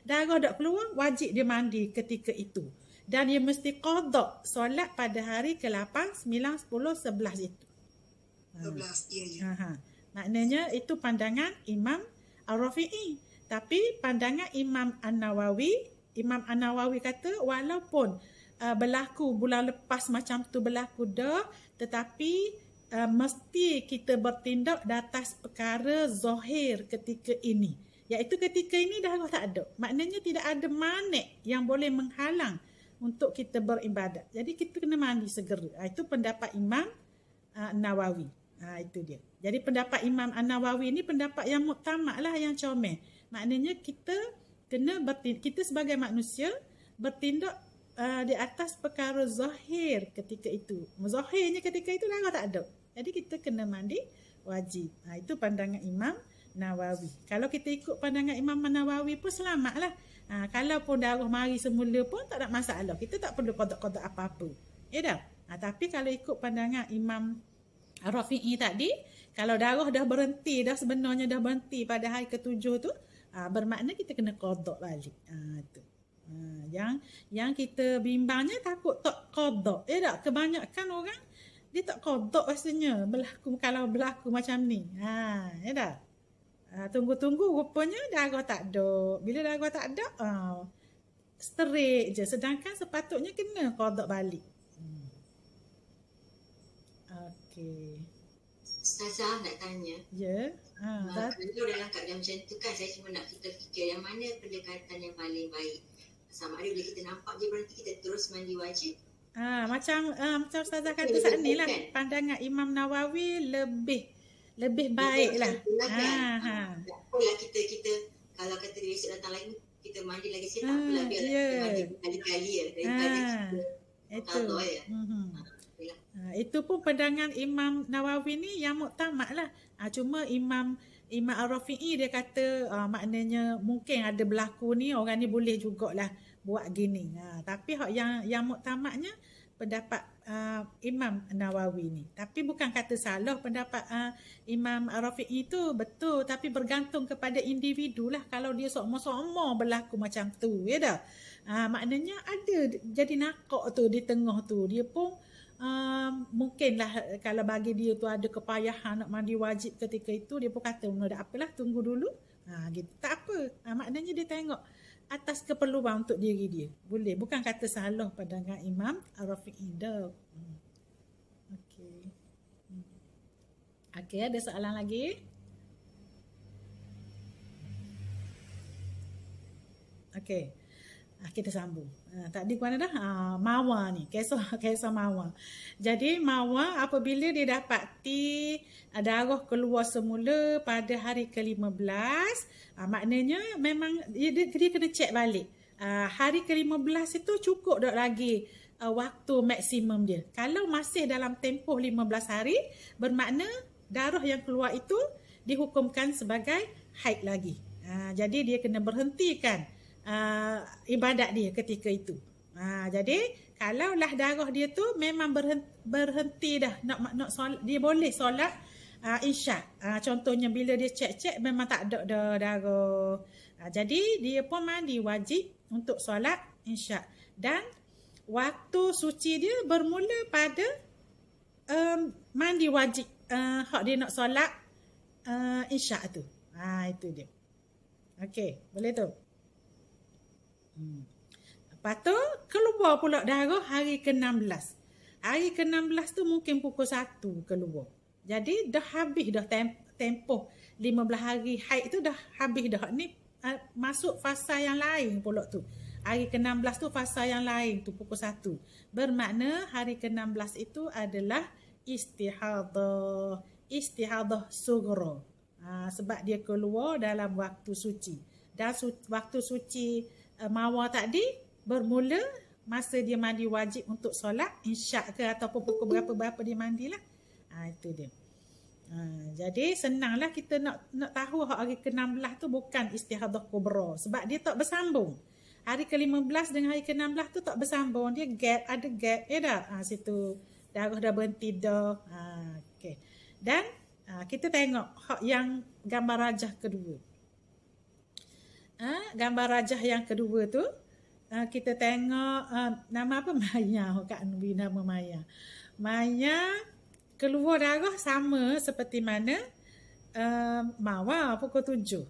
Speaker 1: darah dah keluar, wajib dia mandi ketika itu. Dan dia mesti qada solat pada hari ke-8, 9, 10, 11 itu.
Speaker 3: 12, ya.
Speaker 1: Maknanya itu pandangan Imam Ar-Rafi'i. Tapi pandangan Imam An-Nawawi kata walaupun berlaku bulan lepas macam tu berlaku dah, tetapi mesti kita bertindak di atas perkara zahir ketika ini. Iaitu ketika ini darah tak ada. Maknanya tidak ada manik yang boleh menghalang untuk kita beribadat. Jadi kita kena mandi segera. Itu pendapat Imam Nawawi. Itu dia. Jadi pendapat Imam An-Nawawi ni pendapat yang muktamad lah, yang comel. Maknanya kita sebagai manusia bertindak di atas perkara zahir ketika itu. Zahirnya ketika itu darah tak ada. Jadi kita kena mandi wajib. Itu pandangan Imam Nawawi. Kalau kita ikut pandangan Imam Nawawi pun selamatlah. Kalau pun darah mari semula pun tak ada masalah. Kita tak perlu qada-qada apa-apa. Ya dah. Tapi kalau ikut pandangan Imam Rafi'i tadi, kalau darah dah berhenti, sebenarnya dah berhenti pada hari ke-7 tu, bermakna kita kena qada balik. Tu. Yang kita bimbangnya takut tak qada. Ya tak? Kebanyakan orang dia tak qada rasanya kalau berlaku macam ni. Ya tak? Tunggu-tunggu rupanya darah tak ada. Bila darah tak ada, straight je. Sedangkan sepatutnya kena qada balik. Okey.
Speaker 2: Ustazah nak tanya.
Speaker 1: Ya.
Speaker 2: Kalau dalam keadaan macam tu kan, saya cuma nak kita fikir yang mana pendekatan yang paling baik. Sama ada bila kita nampak dia berhenti, kita terus mandi wajib.
Speaker 1: Macam Ustazah kata saat ni lah. Pandangan Imam Nawawi lebih baik lah.
Speaker 2: Tak apalah kita kalau kata dia esok datang lagi, kita mandi lagi sikit, tak apalah. Biarlah kita mandi kali-kali ya. Daripada kita
Speaker 1: itu. Itu pun pandangan Imam Nawawi ni yang muktamad lah. Cuma Imam Ar-Rafi'i dia kata maknanya mungkin ada berlaku ni, orang ni boleh jugalah buat gini. Tapi yang muktamadnya pendapat Imam Nawawi ni. Tapi bukan kata salah pendapat Imam Ar-Rafi'i tu, betul. Tapi bergantung kepada individu lah. Kalau dia sama-sama berlaku macam tu, ya dah. Maknanya ada jadi nakak tu di tengah tu. Dia pun mungkinlah kalau bagi dia tu ada kepayahan nak mandi wajib ketika itu, dia pun kata tak apalah, tunggu dulu. Gitu. Tak apa. Maknanya dia tengok atas keperluan untuk diri dia. Boleh. Bukan kata salah pandangan Imam Ar-Rafi'i dah. Okey, ada soalan lagi? Okey. Kita sambung. Tadi mana dah? Mawar ni. Kisah mawar. Jadi mawar apabila dia dapati darah keluar semula pada hari ke-15, maknanya memang dia kena cek balik. Hari ke-15 itu cukup tak lagi waktu maksimum dia. Kalau masih dalam tempoh 15 hari, bermakna darah yang keluar itu dihukumkan sebagai haid lagi. Jadi dia kena berhentikan ibadat dia ketika itu. Jadi kalaulah darah dia tu memang berhenti dah nak solat, dia boleh solat isyak. Contohnya bila dia cek memang tak ada darah. Jadi dia pun mandi wajib untuk solat isyak. Dan waktu suci dia bermula pada mandi wajib hak dia nak solat isyak tu. Itu dia. Okey, boleh tu. Lepas tu keluar pula darah hari ke-16. Hari ke-16 tu mungkin pukul 1 keluar. Jadi dah habis dah tempoh 15 hari haid tu dah habis dah. Ni masuk fasa yang lain pula tu. Hari ke-16 tu fasa yang lain tu pukul 1. Bermakna hari ke-16 itu adalah istihadah sughra. Sebab dia keluar dalam waktu suci. Dan waktu suci mawar tadi bermula masa dia mandi wajib untuk solat isyak ke ataupun pukul berapa-berapa dia mandilah. Itu dia. Jadi senanglah kita nak tahu hari ke-16 tu bukan istihadah kubra sebab dia tak bersambung. Hari ke-15 dengan hari ke-16 tu tak bersambung, dia ada gap dah. Situ darah dah berhenti dah. Okey. Dan kita tengok yang gambar rajah kedua. Gambar rajah yang kedua tu kita tengok nama apa? Maya. Kak Nubi nama Maya. Maya keluar darah sama seperti mana mawar pukul 7.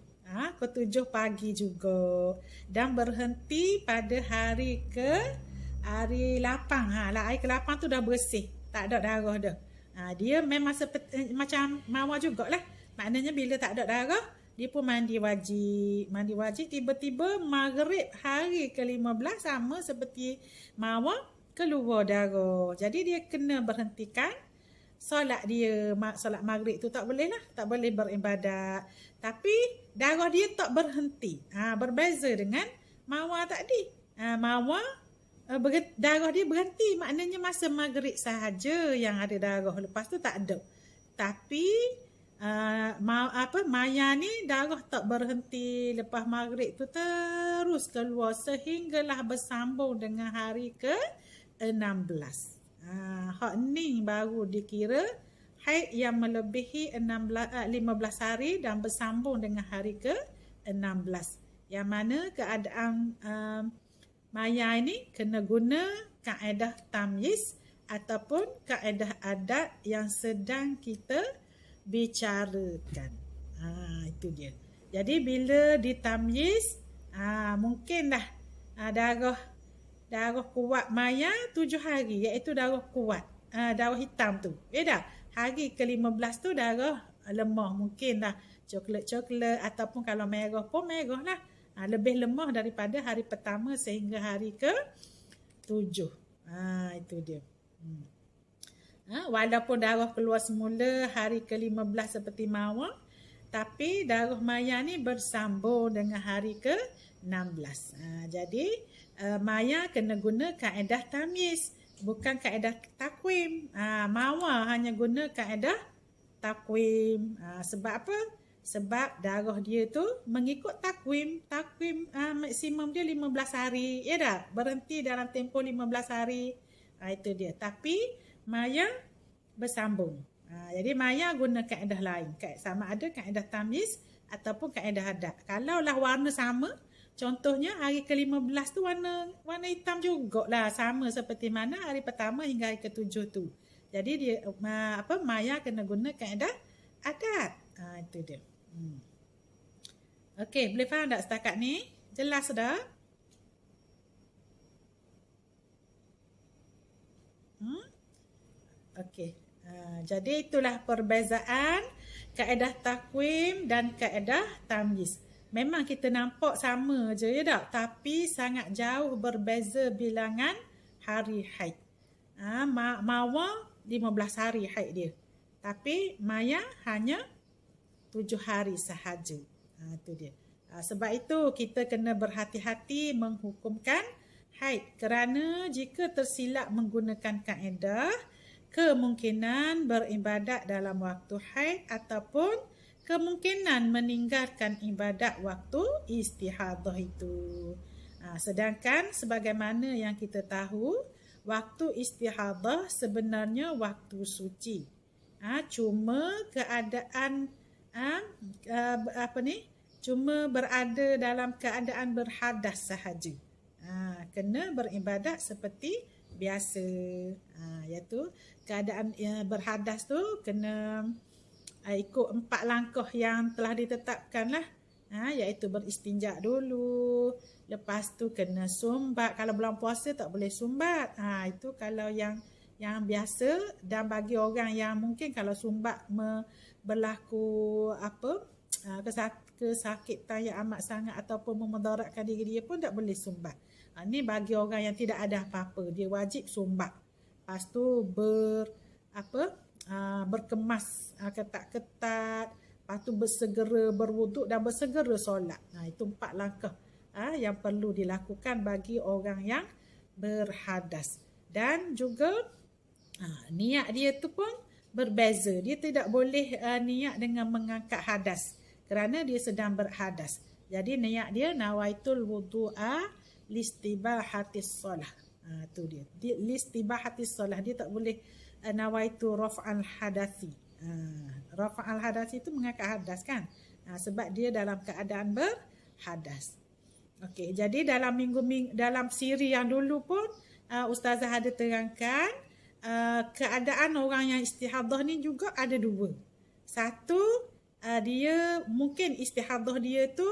Speaker 1: Pukul 7 pagi juga. Dan berhenti pada hari 8. Hari ke-8 tu dah bersih. Tak ada darah dah. Dia memang seperti macam mawar jugalah. Maknanya bila tak ada darah, dia pun mandi wajib. Mandi wajib tiba-tiba maghrib hari ke-15 sama seperti mawar keluar darah. Jadi dia kena berhentikan solat dia. Solat maghrib tu tak boleh lah. Tak boleh beribadat. Tapi darah dia tak berhenti. Berbeza dengan mawar tadi. Mawar darah dia berhenti. Maknanya masa maghrib sahaja yang ada darah. Lepas tu tak ada. Tapi Maya ni darah tak berhenti. Lepas maghrib tu terus keluar sehinggalah bersambung dengan hari ke-16. Hak ni baru dikira haid yang melebihi 15 hari dan bersambung dengan hari ke-16. Yang mana keadaan Maya ini kena guna kaedah tamyiz ataupun kaedah adat yang sedang kita bicarakan. Itu dia. Jadi bila ditamyiz, mungkin dah darah kuat Maya 7 hari, iaitu darah kuat, darah hitam tu. Dah. Hari ke-15 tu darah lemah, mungkin dah coklat ataupun kalau merah pun merah lah. Lebih lemah daripada hari pertama sehingga hari ke-7. Itu dia. Walaupun darah keluar semula hari ke-15 seperti mawar, tapi darah Maya ni bersambung dengan hari ke-16. Jadi Maya kena guna kaedah tamyiz, bukan kaedah takwim. Mawar hanya guna kaedah takwim. Sebab apa? Sebab darah dia tu mengikut takwim. Takwim maksimum dia 15 hari. Ya dah? Berhenti dalam tempoh 15 hari. Itu dia. Tapi Maya bersambung. Jadi Maya guna kaedah lain. Sama ada kaedah tamyiz ataupun kaedah adat. Kalaulah warna sama, contohnya hari ke-15 tu warna hitam jugalah. Sama seperti mana hari pertama hingga hari ke-7 tu. Jadi dia Maya kena guna kaedah adat. Itu dia. Okey, boleh faham tak setakat ni? Jelas dah? Okey. Jadi itulah perbezaan kaedah takwim dan kaedah tamyiz. memang kita nampak sama je ya tak? Tapi sangat jauh berbeza bilangan hari haid. Mawar 15 hari haid dia. Tapi Maya hanya 7 hari sahaja. Itu dia. Sebab itu kita kena berhati-hati menghukumkan haid. Kerana jika tersilap menggunakan kaedah, kemungkinan beribadat dalam waktu haid ataupun kemungkinan meninggalkan ibadat waktu istihadah itu. Sedangkan sebagaimana yang kita tahu, waktu istihadah sebenarnya waktu suci. Cuma keadaan cuma berada dalam keadaan berhadas sahaja. Kena beribadat seperti biasa. Iaitu keadaan berhadas tu kena ikut 4 langkah yang telah ditetapkan lah. Iaitu beristinja dulu. Lepas tu kena sumbat. Kalau bulan puasa tak boleh sumbat. Itu kalau yang biasa. Dan bagi orang yang mungkin kalau sumbat berlaku kesakitan yang amat sangat ataupun memudaratkan diri dia pun tak boleh sumbat. Ni bagi orang yang tidak ada apa-apa, dia wajib sumbat. Lepas tu berkemas ketat-ketat, lepas tu bersegera berwuduk dan bersegera solat. Itu 4 langkah yang perlu dilakukan bagi orang yang berhadas. Dan juga niat dia tu pun berbeza. Dia tidak boleh niat dengan mengangkat hadas kerana dia sedang berhadas. Jadi niat dia nawaitul wudu'a listibahatis solah. Tu dia. Listibahatis solah. Dia tak boleh nawaitu raf'al hadasi. Raf'al hadasi itu mengangkat hadas kan? Sebab dia dalam keadaan berhadas. Okey, jadi dalam siri yang dulu pun Ustazah ada terangkan keadaan orang yang istihadah ni juga ada 2. Satu, dia mungkin istihadah dia tu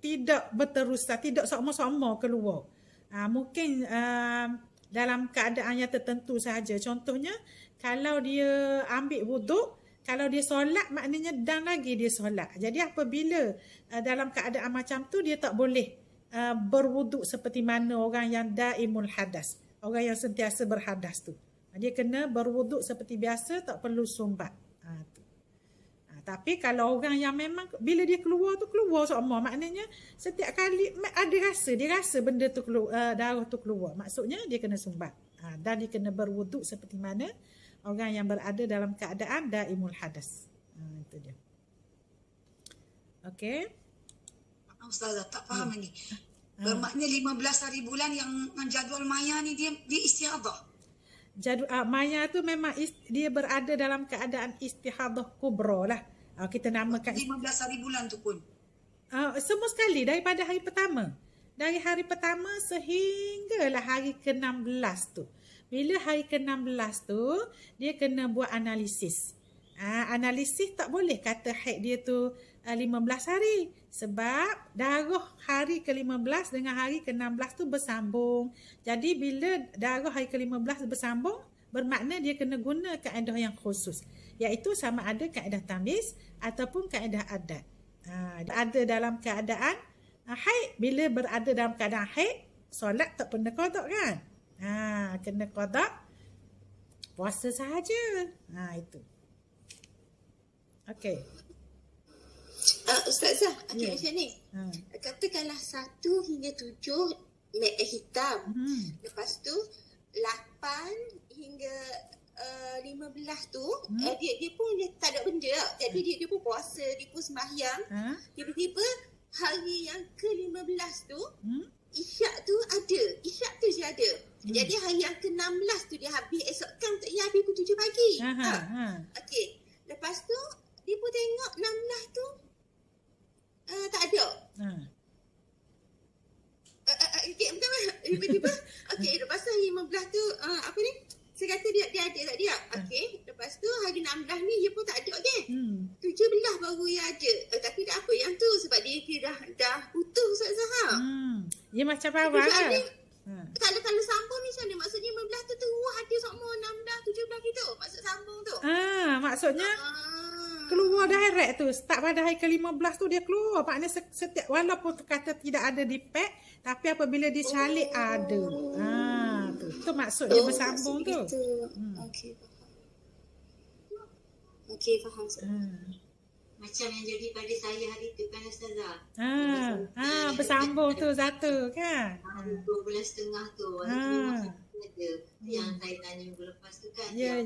Speaker 1: tidak berterusan, tidak sama-sama keluar. Mungkin dalam keadaan yang tertentu sahaja. Contohnya, kalau dia ambil wuduk, kalau dia solat maknanya dan lagi dia solat. Jadi apabila dalam keadaan macam tu dia tak boleh berwuduk seperti mana orang yang daimul hadas. Orang yang sentiasa berhadas tu. Dia kena berwuduk seperti biasa, tak perlu sumbat. Tapi kalau orang yang memang bila dia keluar semua, maknanya setiap kali ada rasa, dia rasa benda tu keluar, darah tu keluar. Maksudnya dia kena sumbat. Dan dia kena berwuduk seperti mana orang yang berada dalam keadaan daimul hadas. Itu dia. Okey.
Speaker 3: Ustazah tak faham ni. Bermakna 15 hari bulan yang jadual Maya ni dia istihadah.
Speaker 1: Maya tu memang dia berada dalam keadaan istihadah kubra lah. Kita namakan
Speaker 3: 15 hari bulan tu pun.
Speaker 1: Semua sekali daripada hari pertama. Dari hari pertama sehinggalah hari ke-16 tu. Bila hari ke-16 tu, dia kena buat analisis. Analisis tak boleh kata haid dia tu 15 hari. Sebab darah hari ke-15 dengan hari ke-16 tu bersambung. Jadi bila darah hari ke-15 bersambung, bermakna dia kena guna kaedah yang khusus. Iaitu sama ada kaedah tamyiz ataupun kaedah adat. Ada dalam keadaan haid. Bila berada dalam keadaan haid, solat tak pernah qada kan? Kena qada puasa sahaja. Itu. Okey.
Speaker 2: Ustazah, macam ni. Katakanlah 1 hingga 7 hitam. Lepas tu 8 hingga 15 tu dia pun dia tak ada benda. Jadi dia pun puasa, dia pun sembahyang. Tiba-tiba hari yang ke-15 tu isyak tu ada. Isyak tu je ada. Jadi hari yang ke-16 tu dia habis. Esok kan dia habis pukul 7 pagi. Okey. Lepas tu dia pun tengok 16 tu tak ada. Betul. Tiba-tiba lepas tu hari 15 tu apa ni? Saya kata dia ada tak dia? Okey. Lepas tu hari 16 ni dia pun tak ada okey. 17 baru dia ada. Tapi tak apa yang tu sebab dia dah putus Ustazah.
Speaker 1: Dia macam awal lah.
Speaker 2: Kalau sambung ni macam mana? Maksudnya 15 tu terus ada sama 16, 17 gitu. Maksud sambung tu.
Speaker 1: Maksudnya Keluar direct tu. Start pada hari ke-15 tu dia keluar. Maknanya setiap walaupun kata tidak ada di pack, tapi apabila dicalik ada. Tu maksud dia bersambung tu.
Speaker 2: Okey, faham. Macam yang jadi pada saya hari tu kan Ustazah.
Speaker 1: Bersambung tu satu kan.
Speaker 2: 2 bulan setengah tu. Memang ada. Yang saya tanya minggu lepas tu kan.
Speaker 1: Ya.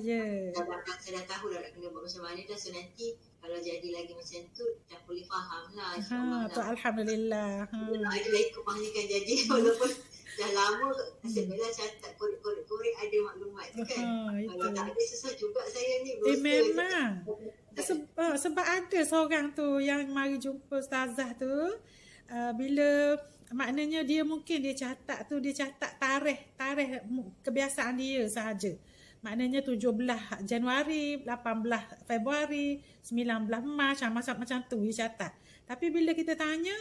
Speaker 2: Saya dah tahu dah nak kena buat macam mana dah. So nanti kalau jadi lagi macam tu, dah boleh faham lah.
Speaker 1: Tu Alhamdulillah.
Speaker 2: Ada lah ikut kan jadi walaupun dah lama, sebenarnya catat korek-korek ada maklumat tu kan. Kalau tak ada susah juga saya ni.
Speaker 1: Memang. Sebab ada seorang tu yang mari jumpa Ustazah tu, bila maknanya dia mungkin dia catat tarikh kebiasaan dia sahaja. Maknanya 17 Januari, 18 Februari, 19 Mac, macam tu dia catat. Tapi bila kita tanya,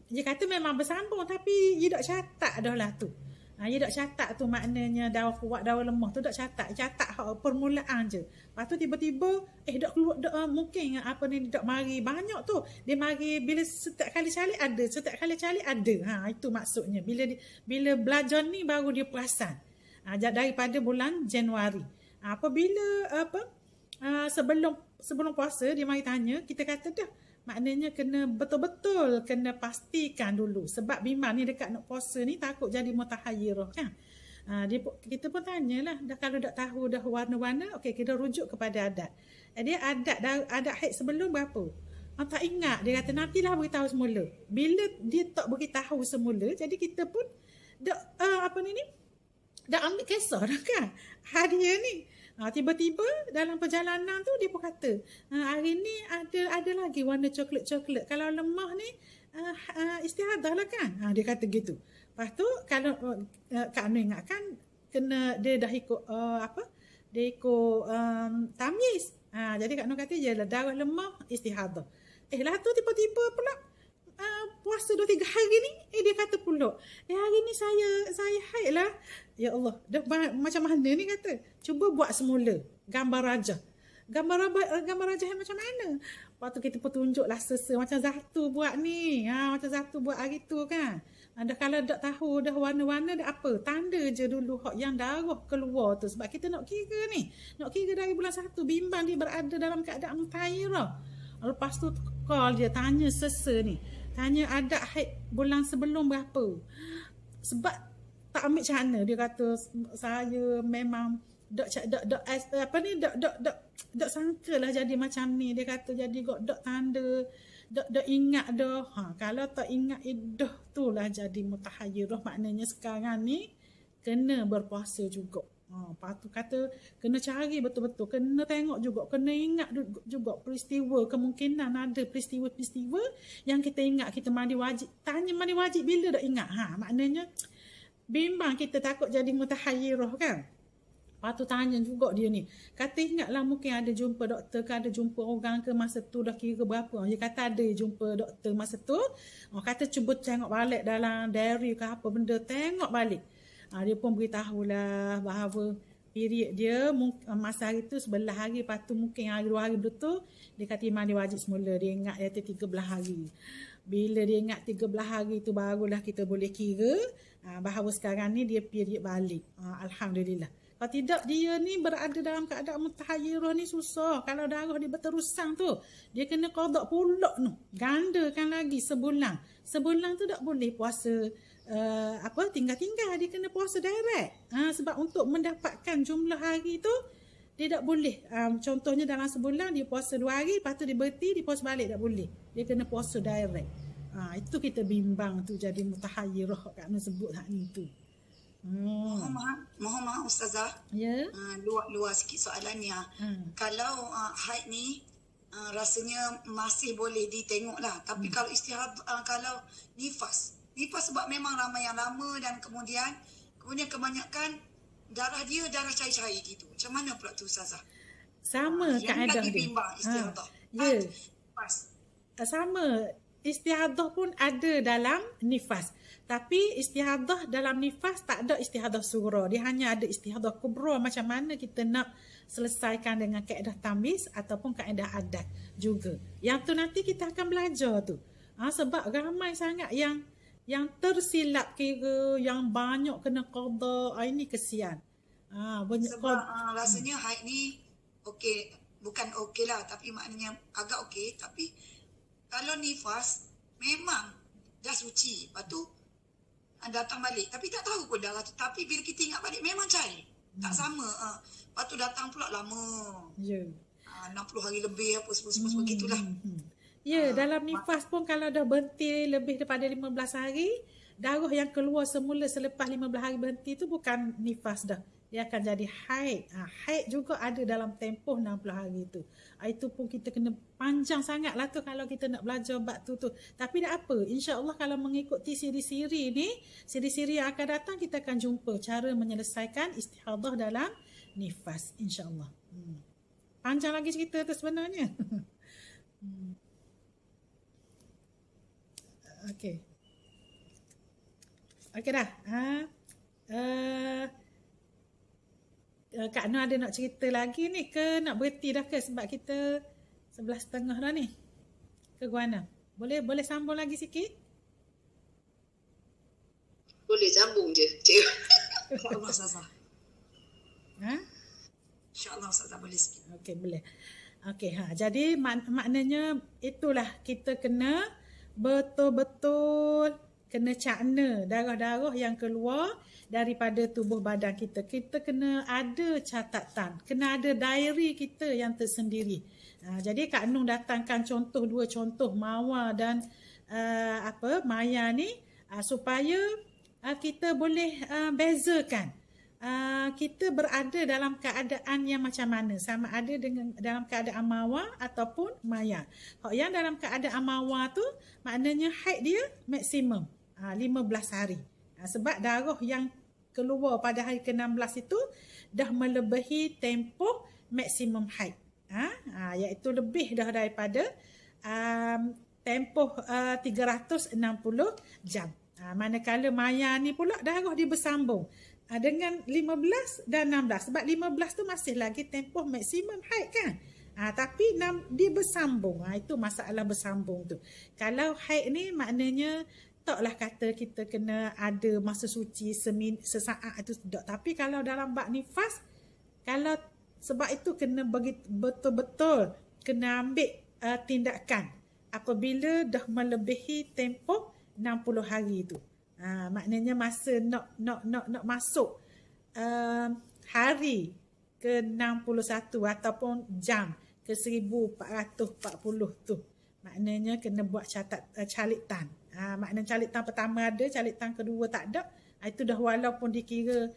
Speaker 1: dia kata memang bersambung tapi dia tak catat dah lah tu. Dia tak catat tu maknanya daun kuat, daun lemah tu tak catat permulaan je. Lepas tu tiba-tiba dak keluar mungkin apa ni dak mari banyak tu. Dia mari bila setiap kali calik ada. Itu maksudnya. Bila belajar ni baru dia perasan. Daripada bulan Januari. Apabila sebelum puasa dia mari tanya, kita kata dah maknanya kena betul-betul kena pastikan dulu. Sebab bimbang ni dekat nak puasa ni takut jadi mutahayyirah kan. Kita pun tanyalah, dah kalau dah tahu dah warna-warna, okey kita rujuk kepada adat. Dia adat haid sebelum berapa? Tak ingat, dia kata nantilah beritahu semula. Bila dia tak beritahu semula, jadi kita pun dah dah ambil kisah dah kan. Hari ni tiba-tiba dalam perjalanan tu dia pun kata hari ni ada lagi warna coklat-coklat. Kalau lemah ni istihadah lah kan. Dia kata gitu. Lepas tu kalau Kak Nur ingatkan kena dia dah ikut dia ikut tamyiz. Jadi Kak Nur kata je lah darah lemah istihadah. Lah tu tiba-tiba pula puasa 2-3 hari ni dia kata pula hari ni saya haid lah. Ya Allah, dah macam mana ni kata. Cuba buat semula gambar raja. Gambar raja yang macam mana? Lepas tu kita pun tunjuklah macam Zatu buat ni. Macam Zatu buat hari tu kan. Kalau tak tahu dah warna-warna dah apa. Tanda je dulu yang darah keluar tu. Sebab kita nak kira ni. Nak kira dari bulan 1 bimbang dia berada dalam keadaan mutahayyirah. Lepas tu call dia tanya ni. Tanya adat haid bulan sebelum berapa. Sebab tak ambil macam mana. Dia kata saya memang dok sangka lah jadi macam ni. Dia kata jadi dok tanda dok ingat dah. Kalau tak ingat dah tu lah jadi mutahayyirah. Maknanya sekarang ni kena berpuasa juga. Lepas tu kata kena cari betul-betul, kena tengok juga, kena ingat juga peristiwa, kemungkinan ada peristiwa-peristiwa yang kita ingat kita mandi wajib. Tanya mandi wajib bila dah ingat. Maknanya bimbang kita takut jadi mutahayyirah kan. Lepas tu tanya juga dia ni. Kata ingatlah mungkin ada jumpa doktor ke, ada jumpa orang ke masa tu dah kira berapa. Dia kata ada jumpa doktor masa tu. Kata cuba tengok balik dalam diary ke apa benda, tengok balik. Dia pun beritahulah bahawa period dia masa hari tu 11 hari, lepas tu mungkin hari 2 hari betul dia kata mandi wajib semula. Dia ingat dia 13 hari. Bila dia ingat 13 hari tu barulah kita boleh kira bahawa sekarang ni dia period balik. Alhamdulillah. Kalau tidak dia ni berada dalam keadaan mutahayyirah ni susah. Kalau darah dia berterusang tu, dia kena qada pula tu. Gandakan lagi sebulan. Sebulan tu tak boleh puasa tinggal-tinggal, dia kena puasa direct. Sebab untuk mendapatkan jumlah hari tu dia tak boleh. Contohnya dalam sebulan dia puasa 2 hari, lepas tu dia berhenti, dia puasa balik, tak boleh. Dia kena puasa direct. Itu kita bimbang tu jadi mutahayyirah kat sebut hak ni tu.
Speaker 3: Mohon maaf Ustazah.
Speaker 1: Ya.
Speaker 3: Luar sikit soalannya. Kalau haid ni rasanya masih boleh ditengok lah. Tapi kalau kalau nifas sebab memang ramai yang lama dan kemudian kebanyakan darah dia darah cair-cair gitu. Macam mana pula tu Ustazah?
Speaker 1: Sama keadaan dia.
Speaker 3: Bimbang istihadah.
Speaker 1: Sama. Istihadah pun ada dalam nifas. Tapi istihadah dalam nifas tak ada istihadah surah. Dia hanya ada istihadah kubra, macam mana kita nak selesaikan dengan kaedah tamyiz ataupun kaedah adat juga. Yang tu nanti kita akan belajar tu. Sebab ramai sangat yang tersilap kira, yang banyak kena qada. Ini kesian.
Speaker 3: Sebab rasanya haid ni okey, bukan okey lah, tapi maknanya agak okey. Tapi kalau nifas memang dah suci, lepas tu datang balik, tapi tak tahu pun darah tu. Tapi bila kita ingat balik memang cair, tak sama. Lepas tu datang pula lama, 60 hari lebih apa semua begitulah.
Speaker 1: Dalam nifas pun kalau dah berhenti lebih daripada 15 hari, darah yang keluar semula selepas 15 hari berhenti tu bukan nifas dah. Dia akan jadi haid. Haid juga ada dalam tempoh 60 hari tu. Itu pun kita kena panjang sangat lah tu kalau kita nak belajar bab tu. Tapi tak apa. InsyaAllah kalau mengikuti siri-siri ni, siri-siri yang akan datang kita akan jumpa cara menyelesaikan istihadah dalam nifas. InsyaAllah. Panjang lagi cerita tu sebenarnya. Okey. Okey dah. Kak Nur ada nak cerita lagi ni ke nak berhenti dah ke, sebab kita 11.30 dah ni ke Guana? Boleh sambung lagi sikit?
Speaker 2: Boleh sambung je, Cik.
Speaker 3: InsyaAllah Ustazah. InsyaAllah Ustazah boleh sikit.
Speaker 1: Okey, boleh. Okey, jadi maknanya itulah kita kena betul-betul kena cakna darah-darah yang keluar daripada tubuh badan kita. Kita kena ada catatan, kena ada diary kita yang tersendiri. Jadi Kak Nung datangkan dua contoh Mawa dan Maya ni supaya kita boleh bezakan kita berada dalam keadaan yang macam mana, sama ada dengan dalam keadaan Mawa ataupun Maya. Yang dalam keadaan Mawa tu maknanya haid dia maksimum 15 hari. Sebab darah yang keluar pada hari ke-16 itu dah melebihi tempoh maksimum haid. Iaitu lebih dah daripada tempoh 360 jam. Manakala Maya ni pula darah dia bersambung dengan 15 dan 16. Sebab 15 tu masih lagi tempoh maksimum haid kan. Tapi dia bersambung. Itu masalah bersambung tu. Kalau haid ni maknanya taklah kata kita kena ada masa suci sesaat itu tidak. Tapi kalau dalam bab nifas, kalau sebab itu kena betul-betul kena ambil tindakan apabila dah melebihi tempoh 60 hari itu. Maknanya masa nak masuk hari ke-61 ataupun jam ke-1440 tu. Maknanya kena buat calitan. Maknanya calitan pertama ada, calitan kedua tak ada. Itu dah walaupun dikira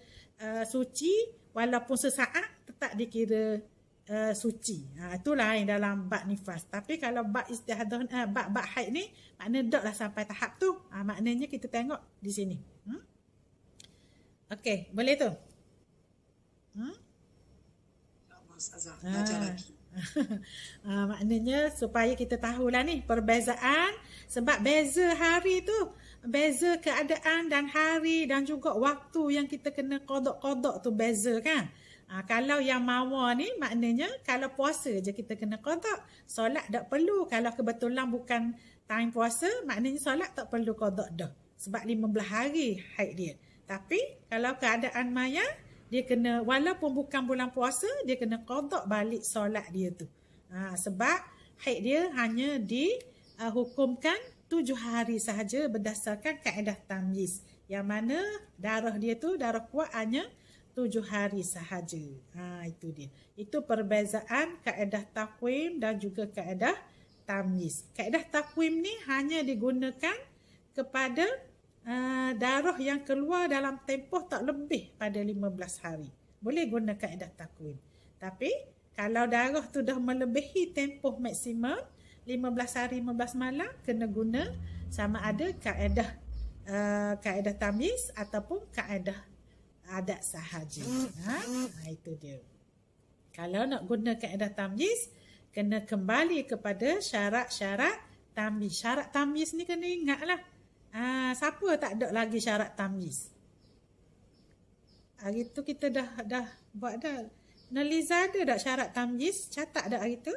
Speaker 1: suci, walaupun sesaat tetap dikira suci. Itulah yang dalam bab nifas. Tapi kalau bab istihadah, bab haid ni maknanya dah lah sampai tahap tu. Maknanya kita tengok di sini. Okey, boleh tu?
Speaker 3: Ustazah, belajar lagi.
Speaker 1: Maknanya supaya kita tahulah ni perbezaan, sebab beza hari tu, beza keadaan dan hari dan juga waktu yang kita kena qada tu beza kan. Kalau yang Mawa ni maknanya kalau puasa je kita kena qada, solat tak perlu. Kalau kebetulan bukan time puasa, maknanya solat tak perlu qada dah, sebab 15 hari haid dia. Tapi kalau keadaan Maya, dia kena, walaupun bukan bulan puasa, dia kena qada balik solat dia tu. Sebab haid dia hanya dihukumkan 7 hari sahaja berdasarkan kaedah tamyiz. Yang mana darah dia tu, darah kuat hanya 7 hari sahaja. Itu dia. Itu perbezaan kaedah takwim dan juga kaedah tamyiz. Kaedah takwim ni hanya digunakan kepada darah yang keluar dalam tempoh tak lebih pada 15 hari. Boleh guna kaedah takwim. Tapi kalau darah tu dah melebihi tempoh maksimum 15 hari 15 malam, kena guna sama ada kaedah tamyiz ataupun kaedah adat sahaja. Itu dia. Kalau nak guna kaedah tamyiz, kena kembali kepada syarat-syarat tamyiz. Syarat tamyiz ni kena ingatlah. Siapa tak ada lagi syarat tamyiz? Hari tu kita dah buat dah. Naliza ada tak syarat tamyiz? Catat tak hari tu?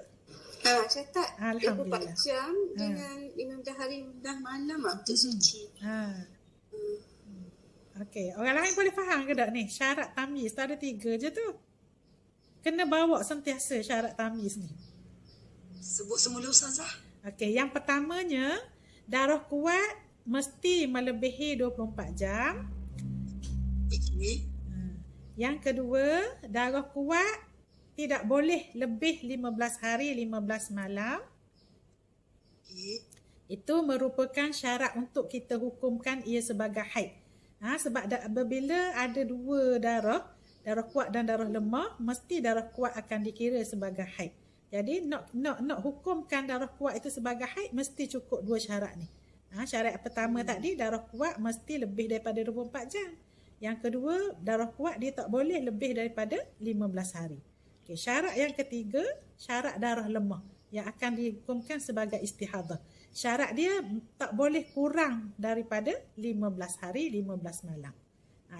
Speaker 2: Catat.
Speaker 1: Alhamdulillah.
Speaker 2: 24 jam dengan 15 hari 15 malam waktu suci.
Speaker 1: Okey, orang lain boleh faham ke tak ni? Syarat tamyiz tak ada 3 je tu. Kena bawa sentiasa syarat tamyiz ni.
Speaker 3: Sebut semula Ustazah.
Speaker 1: Okey, yang pertamanya, darah kuat mesti melebihi 24 jam.
Speaker 3: Okey.
Speaker 1: Yang kedua, darah kuat tidak boleh lebih 15 hari 15 malam.
Speaker 3: Okey.
Speaker 1: Itu merupakan syarat untuk kita hukumkan ia sebagai haid. Sebab apabila ada dua darah kuat dan darah lemah, mesti darah kuat akan dikira sebagai haid. Jadi nak hukumkan darah kuat itu sebagai haid, mesti cukup dua syarat ni. Syarat pertama tadi, darah kuat mesti lebih daripada 24 jam. Yang kedua, darah kuat dia tak boleh lebih daripada 15 hari. Okay, syarat yang ketiga, syarat darah lemah yang akan dihukumkan sebagai istihadah. Syarat dia tak boleh kurang daripada 15 hari 15 malam.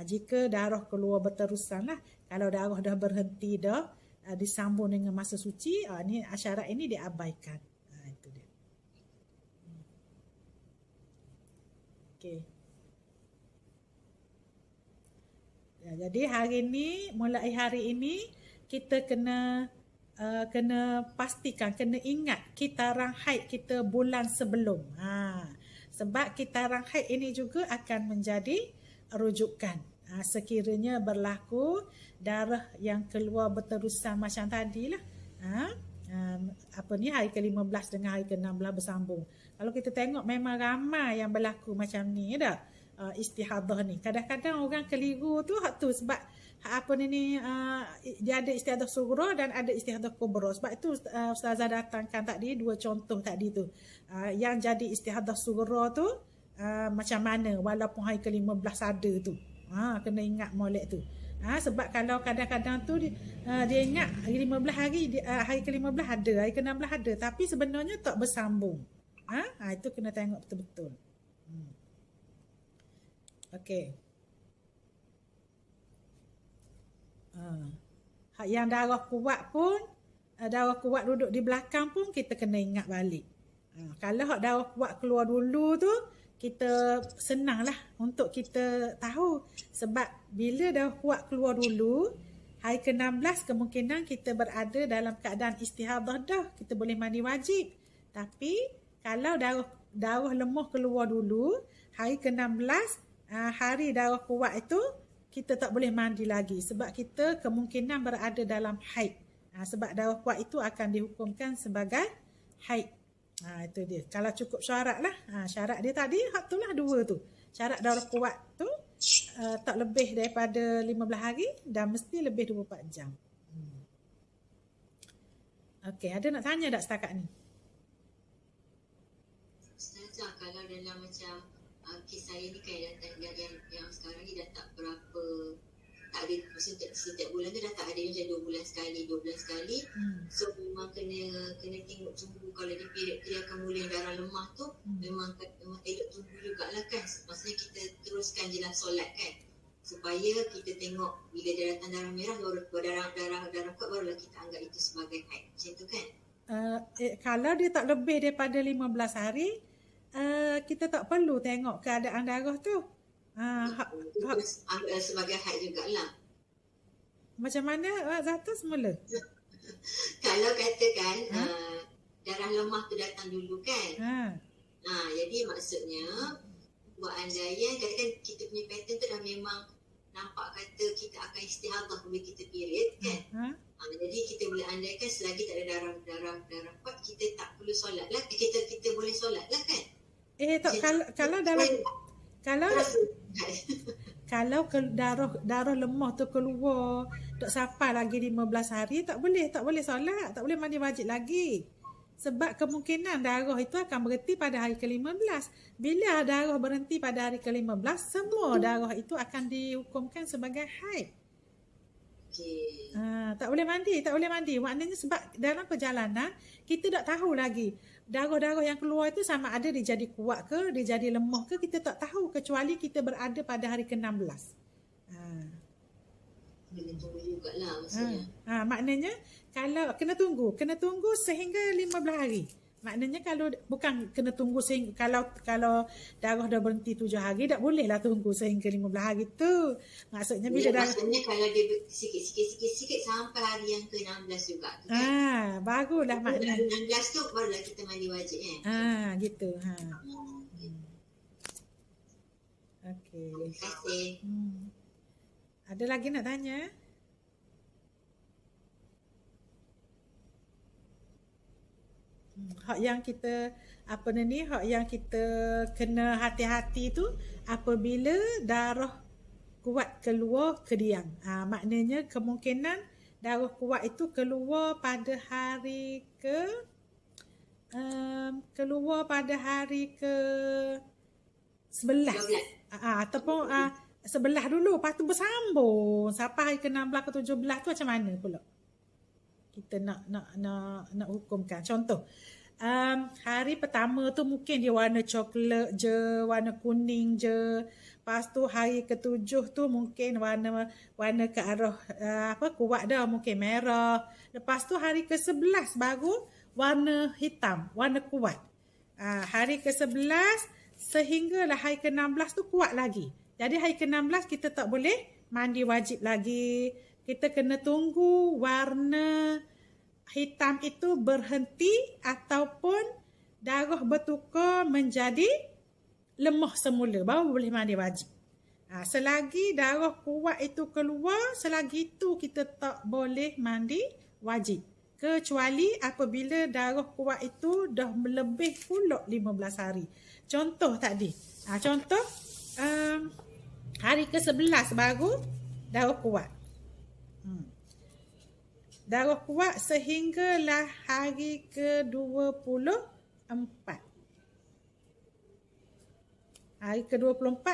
Speaker 1: Jika darah keluar berterusan lah. Kalau darah dah berhenti dah, disambung dengan masa suci, ni syarat ini diabaikan. Itu dia. Okey. Jadi mulai hari ini kita kena pastikan, kena ingat kitaran haid kita bulan sebelum. Sebab kitaran haid ini juga akan menjadi rujukan. Sekiranya berlaku darah yang keluar berterusan macam tadilah. Hari ke-15 dengan hari ke-16 bersambung. Kalau kita tengok memang ramai yang berlaku macam ni dah. Istihadah ni. Kadang-kadang orang keliru tu sebab dia ada istihadah sughra dan ada istihadah kubra. Sebab itu Ustazah datangkan tadi dua contoh tadi tu. Yang jadi istihadah sughra tu macam mana walaupun hari ke-15 ada tu. Kena ingat molek tu. Sebab kalau kadang-kadang tu dia ingat hari 15 hari ke-15 ada, hari ke-16 ada, tapi sebenarnya tak bersambung. Itu kena tengok betul-betul. Okey. Yang darah kuat duduk di belakang pun kita kena ingat balik. Kalau darah kuat keluar dulu tu, kita senanglah untuk kita tahu. Sebab bila darah kuat keluar dulu, hari ke-16 kemungkinan kita berada dalam keadaan istihadah dah. Kita boleh mandi wajib. Tapi kalau darah lemah keluar dulu, hari ke-16 hari darah kuat itu kita tak boleh mandi lagi sebab kita kemungkinan berada dalam haid. Sebab darah kuat itu akan dihukumkan sebagai haid. Itu dia. Kalau cukup syarat lah. Syarat dia tadi itulah dua tu. Syarat darah kuat tu tak lebih daripada 15 hari dan mesti lebih 24 jam. Okey, ada nak tanya tak setakat ni?
Speaker 4: Ustazah, kalau dalam macam kes saya ni kan yang sekarang ni dah tak berapa, tak ada, setiap bulan tu dah tak ada macam 2 bulan sekali. So memang kena tengok tunggu. Kalau di period dia akan mula darah lemah tu, memang elok tunggu jugalah kan. Maksudnya kita teruskan je lah solat kan, supaya kita tengok bila dia datang darah merah baru darah kuat, barulah kita anggap itu sebagai haid. Macam tu kan?
Speaker 1: Kalau dia tak lebih daripada 15 hari, kita tak perlu tengok keadaan darah tu.
Speaker 4: Sebagai haid jugalah.
Speaker 1: Macam mana Zata semula?
Speaker 4: Kalau katakan darah lemah tu datang dulu kan. Jadi maksudnya buat andaian, katakan kita punya pattern tu dah memang nampak kata kita akan istihadah bila kita period kan. Jadi kita boleh andaikan selagi tak ada darah kuat, kita tak perlu solat lah. Kita boleh solat lah kan. Kalau darah lemah tu keluar tak sampai lagi 15 hari, tak boleh solat, tak boleh mandi wajib lagi. Sebab kemungkinan darah itu akan berhenti pada hari ke-15. Bila darah berhenti pada hari ke-15, semua darah itu akan dihukumkan sebagai haid. Okey.
Speaker 1: Tak boleh mandi. Maknanya sebab dalam perjalanan kita tak tahu lagi darah-darah yang keluar itu sama ada dia jadi kuat ke, dia jadi lemah ke, kita tak tahu kecuali kita berada pada hari ke-16.
Speaker 4: Kena tunggu jugalah maksudnya.
Speaker 1: Maknanya kalau kena tunggu sehingga 15 hari. Maknanya kalau bukan kena tunggu sehingga kalau darah dah berhenti 7 hari, tak bolehlah tunggu sehingga 15 hari tu. Maksudnya bila darah,
Speaker 4: maksudnya kalau dia sikit sampai hari yang ke-16 juga tu kan.
Speaker 1: barulah maknanya.
Speaker 4: 16 tu barulah kita mandi wajib
Speaker 1: Gitu. Okey.
Speaker 4: Terima kasih.
Speaker 1: Ada lagi nak tanya? Hak yang kita hak yang kita kena hati-hati tu apabila darah kuat keluar kediang. Maknanya kemungkinan darah kuat itu keluar pada hari ke 11. Ataupun 11 dulu, lepas tu bersambung sampai hari ke-16 ke 17 tu macam mana pula kita nak hukumkan? Contoh, hari pertama tu mungkin dia warna coklat je, warna kuning je. Lepas tu hari ke-7 tu mungkin warna ke arah kuat dah, mungkin merah. Lepas tu hari ke-11 baru warna hitam, warna kuat. Hari ke-11 sehinggalah hari ke-16 tu kuat lagi. Jadi hari ke-16 kita tak boleh mandi wajib lagi. Kita kena tunggu warna hitam itu berhenti ataupun darah bertukar menjadi lemah semula, baru boleh mandi wajib. Selagi darah kuat itu keluar, selagi itu kita tak boleh mandi wajib. Kecuali apabila darah kuat itu dah melebih pula 15 hari. Contoh tadi. Hari ke-11 baru darah kuat. Darah kuat sehinggalah hari ke-24. Hari ke-24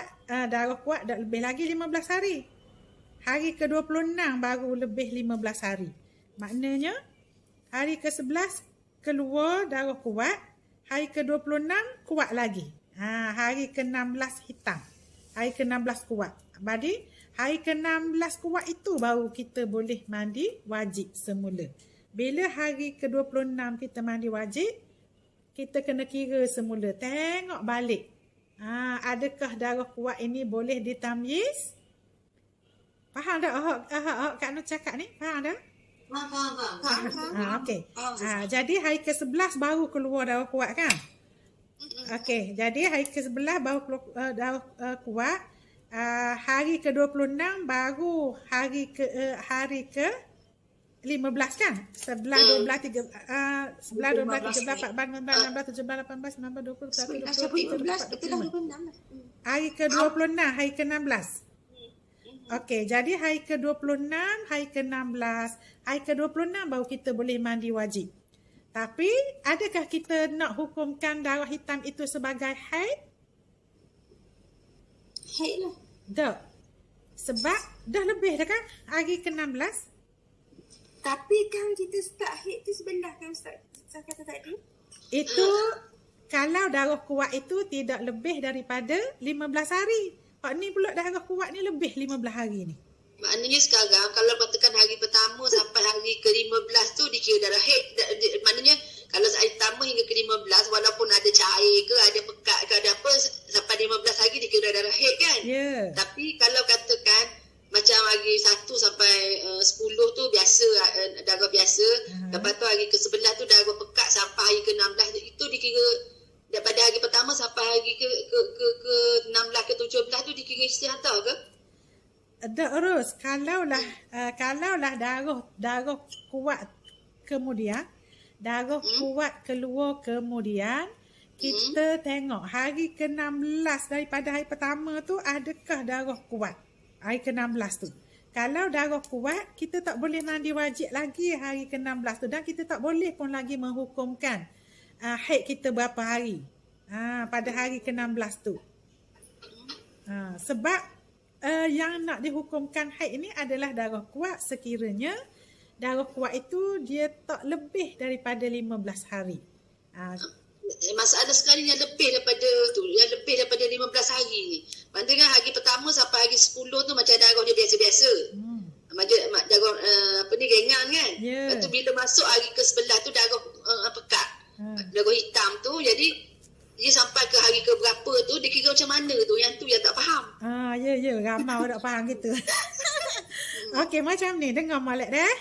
Speaker 1: darah kuat dah lebih lagi 15 hari. Hari ke-26 baru lebih 15 hari. Maknanya hari ke-11 keluar darah kuat, hari ke-26 kuat lagi. Hari ke-16 hitam. Hari ke-16 kuat. Jadi hari ke-16 kuat itu baru kita boleh mandi wajib semula. Bila hari ke-26 kita mandi wajib, kita kena kira semula. Tengok balik. Adakah darah kuat ini boleh ditamyiz? Faham tak Kak Nur cakap ni? Faham tak?
Speaker 4: Faham.
Speaker 1: Okey. Jadi hari ke-11 baru keluar darah kuat kan? Okey, jadi hari ke-11 baru keluar darah kuat. Hari ke-26 baru hari ke-15 kan? 11, 12, 13, 14, 15, 16, 17, 18, 19, 20, 21, 22, 23, 24, 25. Hari ke-26, hari ke-16. Okey, jadi hari ke-26, hari ke-16, hari ke-26 baru kita boleh mandi wajib. Tapi, adakah kita nak hukumkan darah hitam itu sebagai haid?
Speaker 2: Haid lah.
Speaker 1: Tak. Sebab dah lebih dah kan hari ke-16.
Speaker 2: Tapi kan kita start haid tu sebelah kan Ustaz kata tadi.
Speaker 1: Itu kalau darah kuat itu tidak lebih daripada 15 hari. Hak ni pula darah kuat ni lebih 15 hari ni.
Speaker 5: Maknanya sekarang kalau katakan hari pertama sampai hari ke-15 tu dikira darah haid. Maknanya kalau hari pertama hingga ke-15 walaupun ada cair ke ada pekat ke ada apa sampai 15 hari dikira darah haid kan.
Speaker 1: Yeah.
Speaker 5: Tapi kalau katakan macam hari 1 sampai 10 tu biasa darah biasa. Lepas tu hari ke-11 tu darah pekat sampai hari ke-16 itu dikira daripada hari pertama sampai hari ke-16 ke-17 tu dikira istihadah ke?
Speaker 1: Tak urus. Kalaulah darah kuat kemudian kuat keluar kemudian kita tengok hari ke-16 daripada hari pertama tu adakah darah kuat hari ke-16 tu. Kalau darah kuat kita tak boleh mandi wajib lagi hari ke-16 tu dan kita tak boleh pun lagi menghukumkan haid kita berapa hari pada hari ke-16 tu. Sebab yang nak dihukumkan haid ni adalah darah kuat sekiranya darah kuat itu dia tak lebih daripada 15 hari.
Speaker 5: Masalah sekarang yang lebih daripada 15 hari ni. Maksudnya hari pertama sampai hari 10 tu macam darah dia biasa-biasa. Macam darah gengan kan.
Speaker 1: Yeah.
Speaker 5: Lepas tu bila masuk hari ke-11 tu darah pekat. Darah hitam tu, jadi dia sampai ke hari ke berapa tu dia kira macam mana tu, yang tu yang tak faham.
Speaker 1: Ya, ramai orang tak faham gitu. Okey, macam ni dengar molek dah.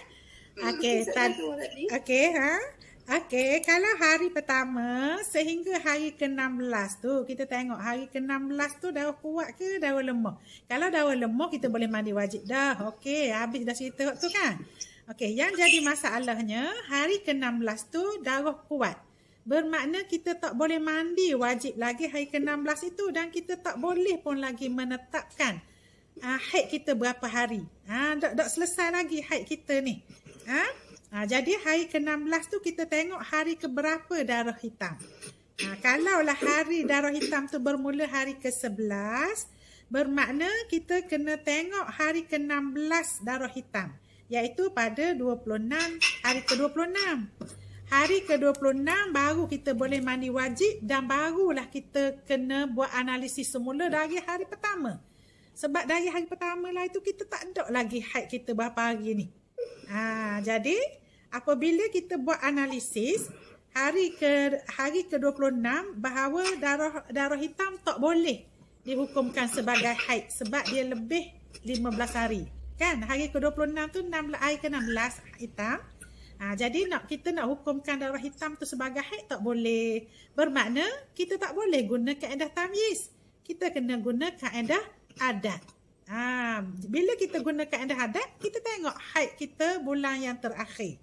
Speaker 1: Okey, kalau hari pertama sehingga hari ke-16 tu, kita tengok hari ke-16 tu darah kuat ke darah lemah. Kalau darah lemah kita boleh mandi wajib dah. Okey, habis dah cerita tu kan. Okey, yang jadi masalahnya hari ke-16 tu darah kuat. Bermakna kita tak boleh mandi wajib lagi hari ke-16 itu dan kita tak boleh pun lagi menetapkan haid kita berapa hari. Tak selesai lagi haid kita ni. Jadi hari ke-16 tu kita tengok hari ke berapa darah hitam. Kalaulah hari darah hitam tu bermula hari ke-11, bermakna kita kena tengok hari ke-16 darah hitam, iaitu pada 26, hari ke-26. Hari ke-26 baru kita boleh mandi wajib dan barulah kita kena buat analisis semula dari hari pertama. Sebab dari hari pertama lah itu kita tak ada lagi haid kita berapa hari ni. Jadi apabila kita buat analisis hari ke-26 bahawa darah hitam tak boleh dihukumkan sebagai haid sebab dia lebih 15 hari. Kan hari ke-26 tu hari ke-16 hitam. Jadi kita nak hukumkan darah hitam tu sebagai haid tak boleh. Bermakna kita tak boleh guna kaedah tamyiz. Kita kena guna kaedah adat. Bila kita guna kaedah adat, kita tengok haid kita bulan yang terakhir.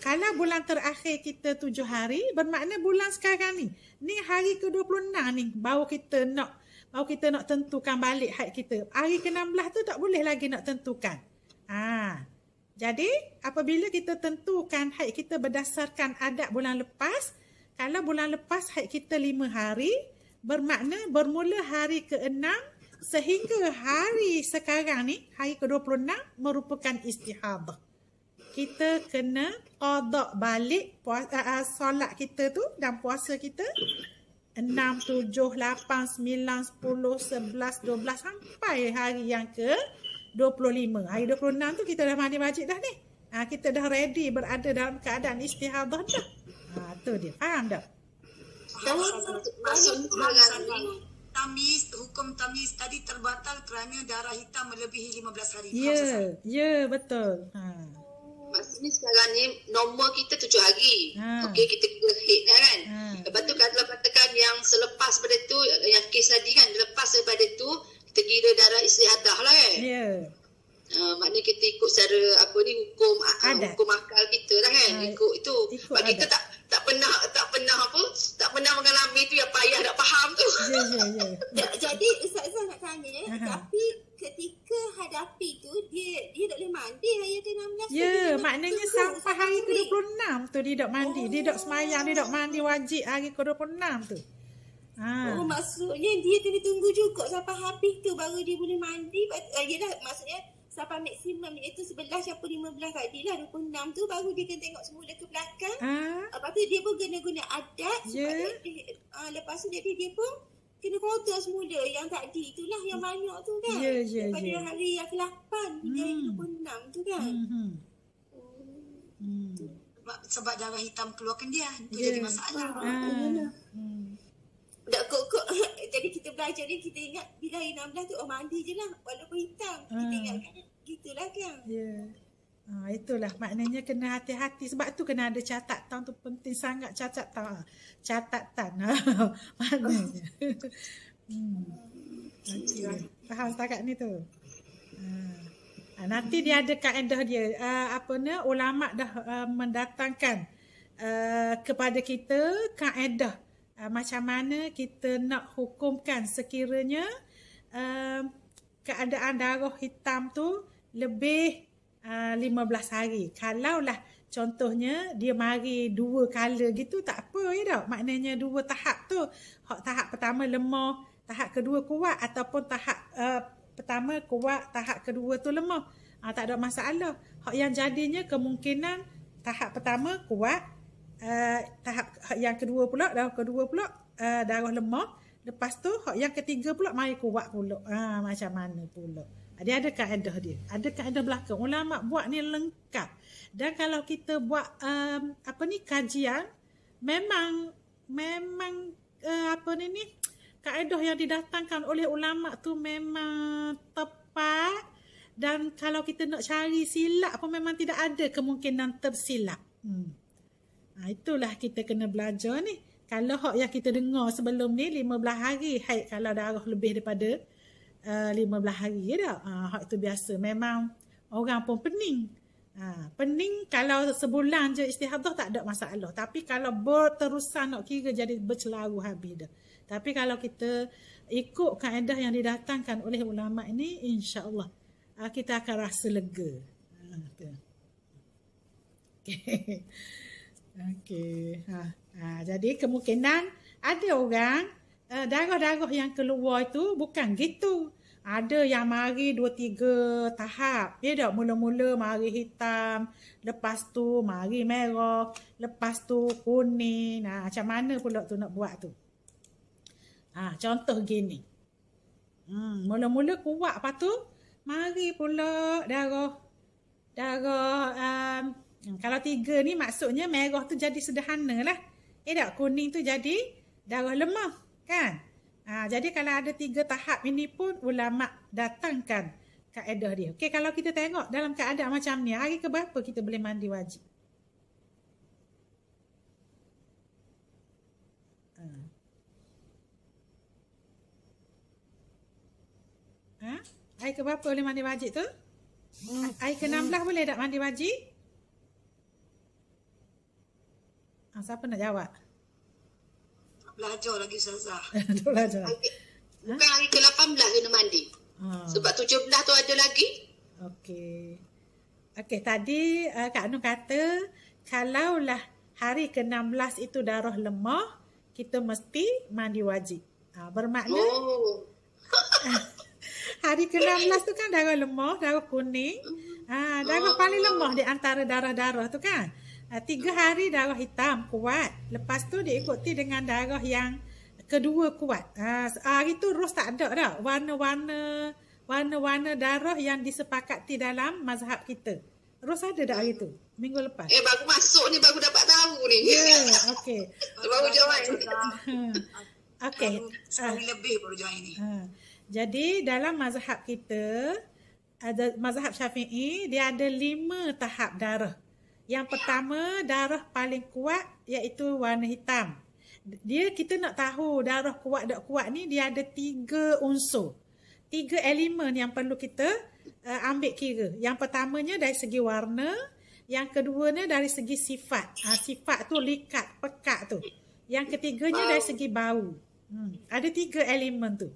Speaker 1: Kalau bulan terakhir kita 7 hari, bermakna bulan sekarang ni hari ke-26 ni baru kita nak tentukan balik haid kita. Hari ke-16 tu tak boleh lagi nak tentukan. Jadi apabila kita tentukan haid kita berdasarkan adat bulan lepas, kalau bulan lepas haid kita 5 hari, bermakna bermula hari ke-6 sehingga hari sekarang ni, hari ke-26 merupakan istihadah. Kita kena qada balik solat kita tu dan puasa kita 6, 7, 8, 9, 10, 11, 12 sampai hari yang ke-25. Hari 26 tu kita dah mandi wajib dah ni. Kita dah ready berada dalam keadaan istihadah dah. Tu dia. Faham tak?
Speaker 3: Hukum tamyiz tadi terbatal kerana darah hitam melebihi 15 hari.
Speaker 1: Ya, betul.
Speaker 5: Maksudnya sekarang ni normal kita 7 hari. Okey, kita kena haid kan. Lepas tu kalau katakan yang selepas pada tu, yang kes tadi kan, lepas daripada tu kita kira darah istihadah lah kan.
Speaker 1: Ya.
Speaker 5: Maknanya kita ikut secara hukum akal kita lah kan. Ikut itu. Sebab kita tak pernah mengalami tu yang payah nak faham tu.
Speaker 2: Ya. Jadi Ustazah nak tanya, tapi ketika hadapi tu dia tak boleh mandi hari ke-16.
Speaker 1: Ya, maknanya sampai hari ke-26 tu dia tak mandi. Dia tak semayang, dia tak mandi wajib hari ke-26 tu.
Speaker 2: Maksudnya dia kena tunggu juga sampai habis tu baru dia boleh mandi. Yelah, maksudnya sampai maksimum iaitu 11 sampai 15 tadi lah, 26 tu baru dia kena tengok semula ke belakang. Lepas tu dia pun kena guna adat supaya lepas tu jadi dia pun kena kotor semula yang tadi itulah yang banyak tu kan. Daripada hari yang ke-8 hingga hari ke-26 tu kan.
Speaker 3: Sebab darah hitam keluarkan dia. Itu jadi masalah.
Speaker 2: Jadi kita belajar ni, kita ingat bila hari 16 tu mandi je lah walaupun hitam. Kita ingat gitulah kan.
Speaker 1: Itulah maknanya kena hati-hati. Sebab tu kena ada catatan tu, penting sangat catatan. Maknanya. Faham setakat ni tu. Nanti dia ada kaedah dia. Ulama' dah mendatangkan kepada kita kaedah macam mana kita nak hukumkan sekiranya keadaan darah hitam tu lebih 15 hari. Kalaulah contohnya dia mari 2 kala gitu tak apa ya tak? Maknanya 2 tahap tu. Tahap pertama lemah, tahap kedua kuat ataupun tahap pertama kuat, tahap kedua tu lemah. Tak ada masalah. Hak yang jadinya kemungkinan tahap pertama kuat, tahap yang kedua pula, darah kedua pula darah lemah. Lepas tu hak yang ketiga pula mari kuat pula. Macam mana pula? Dia ada kaedah dia. Ada kaedah belakang. Ulama buat ni lengkap. Dan kalau kita buat kajian, memang kaedah yang didatangkan oleh ulama tu memang tepat. Dan kalau kita nak cari silap pun memang tidak ada kemungkinan tersilap. Itulah kita kena belajar ni. Kalau hak yang kita dengar sebelum ni 15 hari haid kalau darah lebih daripada 15 hari dah. Hak itu biasa. Memang orang pun pening. Pening kalau sebulan je istihadah tak ada masalah. Tapi kalau berterusan nak kira jadi bercelaru habis dah. Tapi kalau kita ikut kaedah yang didatangkan oleh ulama ini, insya-Allah kita akan rasa lega. Okey. Jadi kemungkinan ada orang darah-darah yang keluar itu bukan gitu. Ada yang mari 2-3 tahap. Dia tak mula-mula mari hitam, lepas tu mari merah, lepas tu kuning. Macam mana pula tu nak buat tu? Contoh gini. Mula-mula kuat, lepas tu mari pula darah kalau 3 ni maksudnya merah tu jadi sederhana lah. Tak, kuning tu jadi darah lemah kan? Jadi kalau ada 3 tahap ini pun ulama datangkan kaedah dia. Okey, kalau kita tengok dalam keadaan macam ni, hari ke berapa kita boleh mandi wajib? Hari ke berapa boleh mandi wajib tu? Hari ke-16 boleh tak mandi wajib? Siapa nak jawab?
Speaker 3: Belajar lagi Ustazah.
Speaker 1: Belajar.
Speaker 5: Bukan hari ke-18 kena mandi. Sebab 17 tu ada lagi. Okey, tadi Kak Nur kata kalaulah hari ke-16 itu darah lemah, kita mesti mandi wajib. Bermakna hari ke-16 tu kan darah lemah, darah kuning. Darah paling lemah di antara darah-darah tu kan. 3 hari darah hitam kuat. Lepas tu diikuti dengan darah yang kedua kuat. Hari tu ros tak ada dah. Warna-warna darah yang disepakati dalam mazhab kita. Ros ada tak hari tu? Minggu lepas. Baru masuk ni, baru dapat tahu ni.
Speaker 1: Okey.
Speaker 5: Baru join.
Speaker 1: Okey.
Speaker 3: Sekali lebih baru join ni.
Speaker 1: Jadi dalam mazhab kita, ada mazhab Syafi'i, dia ada 5 tahap darah. Yang pertama, darah paling kuat iaitu warna hitam. Kita nak tahu darah kuat tak kuat ni, dia ada 3 unsur. 3 elemen yang perlu kita ambil kira. Yang pertamanya dari segi warna, yang keduanya dari segi sifat. Sifat tu likat, pekat tu. Yang ketiganya dari segi bau. Ada 3 elemen tu.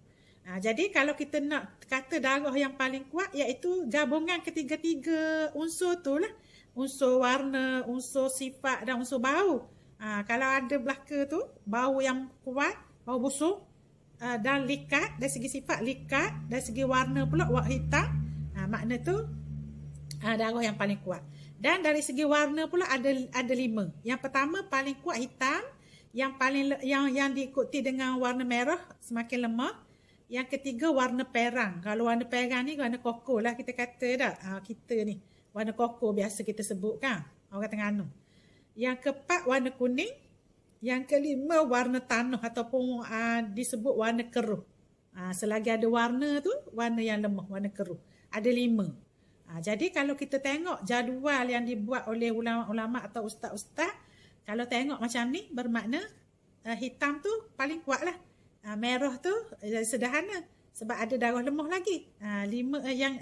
Speaker 1: Jadi kalau kita nak kata darah yang paling kuat iaitu gabungan ketiga-tiga unsur tu lah. Unsur warna, unsur sifat dan unsur bau. Kalau ada belaka tu, bau yang kuat, bau busuk dan likat, dari segi sifat likat, dari segi warna pula warna hitam, makna tu darah yang paling kuat. Dan dari segi warna pula ada 5. Yang pertama paling kuat hitam, yang diikuti dengan warna merah semakin lemah. Yang ketiga warna perang. Kalau warna perang ni warna koko lah kita kata dah. Kita ni warna koko biasa kita sebut kan, orang Terengganu. Yang keempat warna kuning. Yang kelima warna tanah ataupun disebut warna keruh. Selagi ada warna tu, warna yang lemah, warna keruh. Ada 5. Jadi kalau kita tengok jadual yang dibuat oleh ulama-ulama atau ustaz-ustaz, kalau tengok macam ni bermakna hitam tu paling kuat lah. Merah tu sederhana sebab ada darah lemah lagi. 5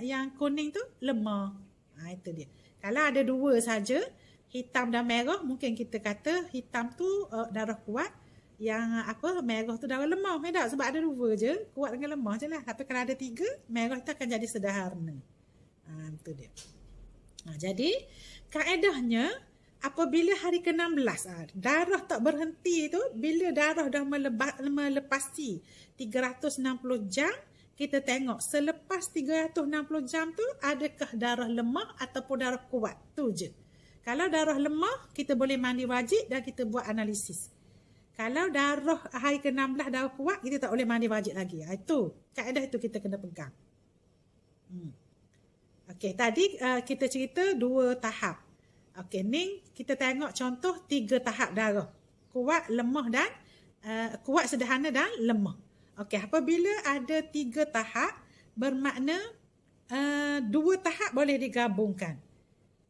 Speaker 1: yang kuning tu lemah. Itu dia. Kalau ada 2 saja, hitam dan merah, mungkin kita kata hitam tu darah kuat, yang merah tu darah lemah. Tak? Sebab ada 2 je, kuat dengan lemah je lah. Tapi kalau ada 3, merah tu akan jadi sederhana. Itu dia. Jadi kaedahnya apabila hari ke-16 darah tak berhenti tu, bila darah dah melepasi 360 jam, kita tengok selepas 360 jam tu adakah darah lemah ataupun darah kuat. Tu je. Kalau darah lemah, kita boleh mandi wajib dan kita buat analisis. Kalau darah hari ke-16 darah kuat, kita tak boleh mandi wajib lagi. Itu kaedah itu kita kena pegang. Okey, tadi kita cerita 2 tahap. Okey, ni kita tengok contoh 3 tahap darah. Kuat, lemah dan kuat, sederhana dan lemah. Okey, apabila ada 3 tahap, bermakna 2 tahap boleh digabungkan.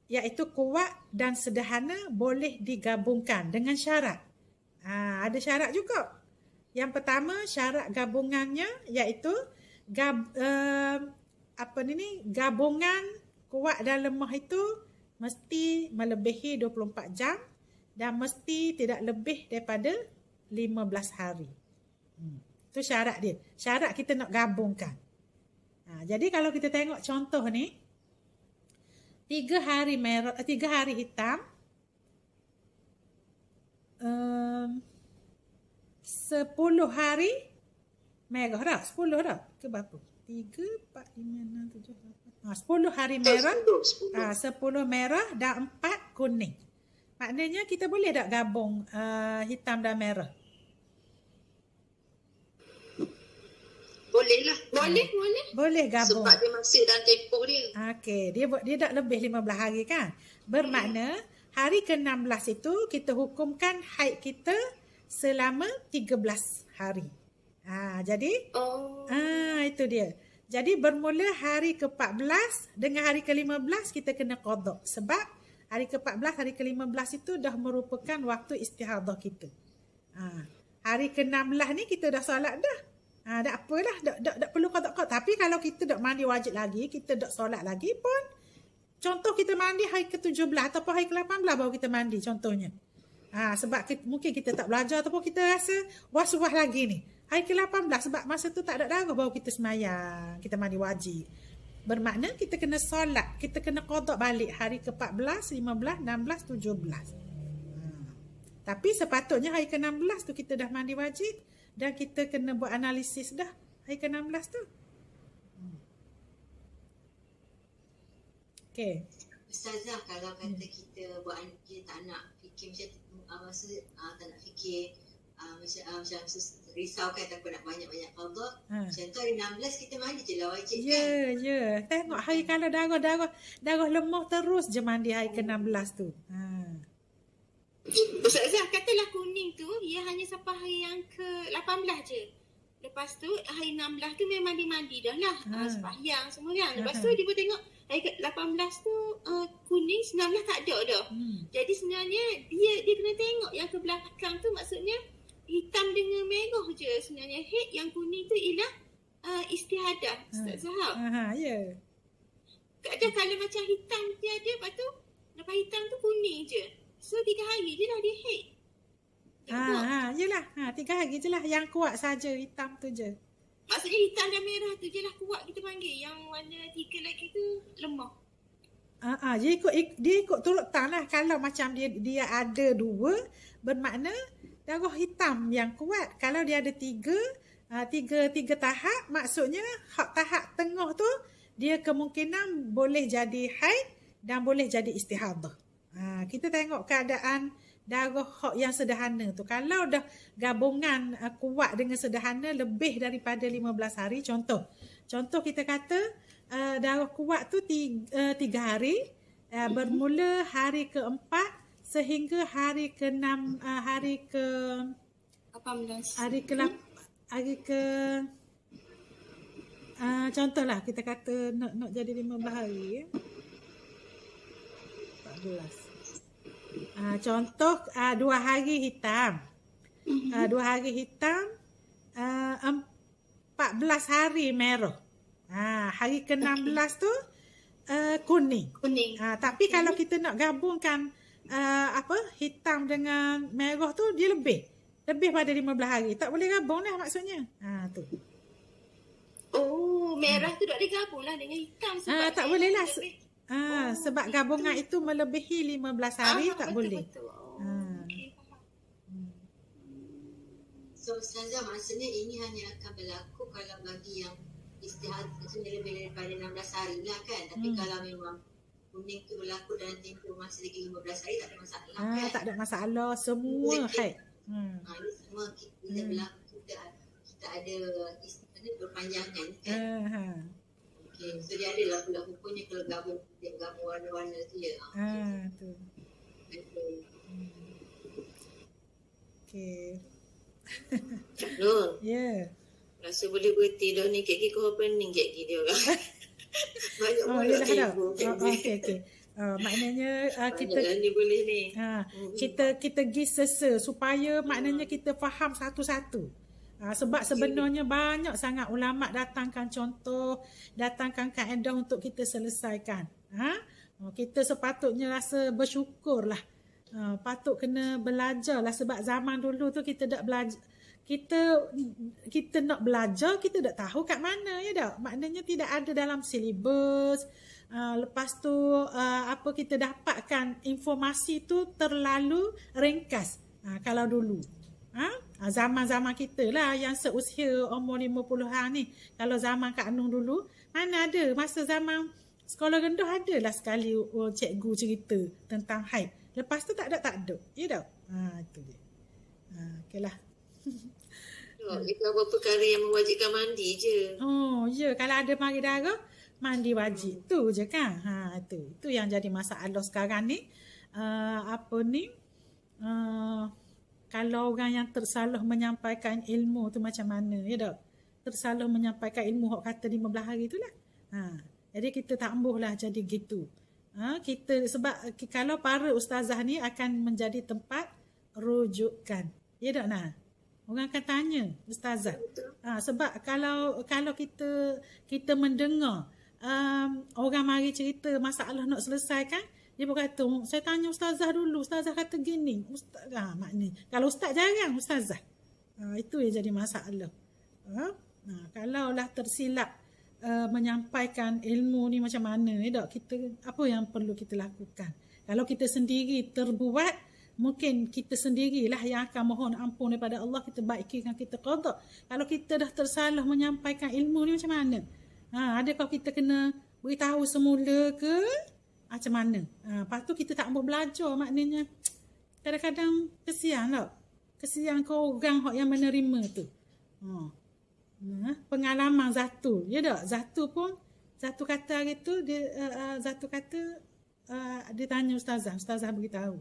Speaker 1: Iaitu kuat dan sederhana boleh digabungkan dengan syarat. Ada syarat juga. Yang pertama, syarat gabungannya iaitu gabungan kuat dan lemah itu mesti melebihi 24 jam dan mesti tidak lebih daripada 15 hari. Itu syarat dia. Syarat kita nak gabungkan. Jadi kalau kita tengok contoh ni, 3 hari merah, 3 hari hitam, 10 hari merah dah. 10 dah. Ke berapa? 3, 4, 5, 6, 7, 8. 10 hari merah. 10 merah dan 4 kuning. Maknanya kita boleh tak gabung hitam dan merah?
Speaker 5: Boleh lah.
Speaker 1: Boleh gabung.
Speaker 5: Sebab dia masih dalam tempoh dia.
Speaker 1: Okey, dia dah lebih 15 hari kan? Bermakna hari ke-16 itu kita hukumkan haid kita selama 13 hari. Jadi itu dia. Jadi bermula hari ke-14 dengan hari ke-15 kita kena qada. Sebab hari ke-14, hari ke-15 itu dah merupakan waktu istihadah kita. Hari ke-16 ni kita dah solat dah. Tak apalah, tak perlu qada. Tapi kalau kita tak mandi wajib lagi, kita tak solat lagi pun, contoh kita mandi hari ke-17 ataupun hari ke-18 baru kita mandi contohnya. Sebab mungkin kita tak belajar ataupun kita rasa was-was lagi ni. Hari ke-18 sebab masa tu tak ada darah baru kita semayang, kita mandi wajib. Bermakna kita kena solat, kita kena qada balik hari ke-14, 15, 16, 17. Tapi sepatutnya hari ke-16 tu kita dah mandi wajib dan kita kena buat analisis dah hari ke-16 tu. Okey.
Speaker 4: Ustazah, kalau kata kita buat kita tak nak fikir macam tak nak fikir macam risau kan, takut nak banyak-banyak qada. Macam tu hari 16 kita mandi je lah wajib kan.
Speaker 1: Ya. Tengok hari kalau darah lemah terus je mandi hari ke-16 tu.
Speaker 2: Ustazah, katalah kuning tu ia hanya sampai hari yang ke-18 je. Lepas tu hari 16 tu memang mandi dah lah. Sembahyang semua kan. Lepas tu dia pun tengok hari ke-18 tu kuning, 19 tak ada dah. Jadi sebenarnya dia kena tengok yang ke belakang tu, maksudnya hitam dengan merah je sebenarnya. Head yang kuning tu ialah istihadah. Ustazah.
Speaker 1: Ya.
Speaker 2: Kadang kalau macam hitam tiada, lepas tu lepas hitam tu kuning je. So 3 hari je lah dia head. Yelah. 3 hari je lah. Yang kuat saja hitam tu je. Maksudnya hitam dan merah tu je lah kuat kita panggil. Yang warna 3 lagi tu lemah.
Speaker 1: Dia ikut turut tang lah. Kalau macam dia ada 2, bermakna darah hitam yang kuat. Kalau dia ada 3 tahap, maksudnya tahap tengah tu dia kemungkinan boleh jadi haid dan boleh jadi istihadah. Kita tengok keadaan darah yang sederhana tu. Kalau dah gabungan kuat dengan sederhana lebih daripada 15 hari, contoh kita kata darah kuat tu 3 hari, bermula hari ke-4 sehingga hari ke-6, hari ke contohlah kita kata nak jadi 15 hari, 14. Contoh 2 hari hitam. 2 hari hitam, 14 hari merah. Hari ke-16 tu kuning. Tapi kalau kita nak gabungkan hitam dengan merah tu, dia lebih pada 15 hari. Tak boleh gabung lah maksudnya. Tu.
Speaker 2: Merah tu tak boleh gabung lah dengan hitam sebab
Speaker 1: tak boleh lah. Sebab gabungan itu melebihi 15 hari, tak boleh.
Speaker 2: Okay, faham.
Speaker 4: So Ustazah, maksudnya ini hanya akan berlaku kalau bagi yang istihad maksudnya lebih daripada 16 hari lah kan. Tapi kalau memang kuning tu berlaku dalam tempoh masa lagi 15 hari tak ada masalah kan.
Speaker 1: Tak ada masalah, semua haid.
Speaker 4: Ini semua bila berlaku kita ada istilahnya perpanjangan kan. Okay, so dia adalah pula hukumnya kalau gabung warna-warna tu ya.
Speaker 1: Tu. Okay.
Speaker 5: Nur,
Speaker 1: Ya.
Speaker 5: rasa boleh berhenti dah ni. Kek kau opening kek dia orang. Banyak pula
Speaker 1: Yelah dah.
Speaker 5: ibu.
Speaker 1: Okey. Maknanya kita
Speaker 5: Banyak ni boleh ni.
Speaker 1: kita pergi sesa supaya maknanya kita faham satu-satu. Sebab sebenarnya banyak sangat ulama datangkan contoh, datangkan kaedah untuk kita selesaikan. Kita sepatutnya rasa bersyukurlah. Patut kena belajarlah sebab zaman dulu tu kita tak belajar. Kita nak belajar, kita tak tahu kat mana ya tak? Maknanya tidak ada dalam silibus. Lepas tu apa kita dapatkan informasi tu terlalu ringkas. Kalau dulu. Zaman-zaman kita lah yang seusia umur 50-an ni. Kalau zaman Kak Anung dulu, mana ada masa zaman sekolah rendah adalah sekali cikgu cerita tentang haid. Lepas tu tak ada. Ya tak? Itu dia. Okeylah.
Speaker 5: Itu apa perkara yang mewajibkan mandi je.
Speaker 1: Oh, ya. Kalau ada mari darah, mandi wajib. Tu je kan? Itu yang jadi masalah sekarang ni. Kalau orang yang tersalah menyampaikan ilmu tu macam mana, ya tak? Tersalah menyampaikan ilmu hak kata 15 hari tu lah. Jadi kita tambuhlah jadi gitu. Sebab kalau para ustazah ni akan menjadi tempat rujukan. Ya tak nak? Orang akan tanya ustazah. Sebab kalau kita mendengar orang mari cerita masalah nak selesaikan, dia berkata, saya tanya ustazah dulu, ustazah kata gini. Maknanya kalau ustaz jarang ustazah. Itu yang jadi masalah. Kalaulah tersilap menyampaikan ilmu ni macam mana, apa yang perlu kita lakukan? Kalau kita sendiri terbuat, mungkin kita sendirilah yang akan mohon ampun daripada Allah, kita baikkan, kita qada. Kalau kita dah tersalah menyampaikan ilmu ni macam mana? Adakah kita kena beritahu semula ke? Macam mana? Lepas tu kita tak mau belajar, maknanya kadang-kadang kesian tak? Kesian kau orang yang menerima tu. Pengalaman Zatu, ya tak? Zatu kata hari tu dia Zatu kata dia tanya ustazah beritahu.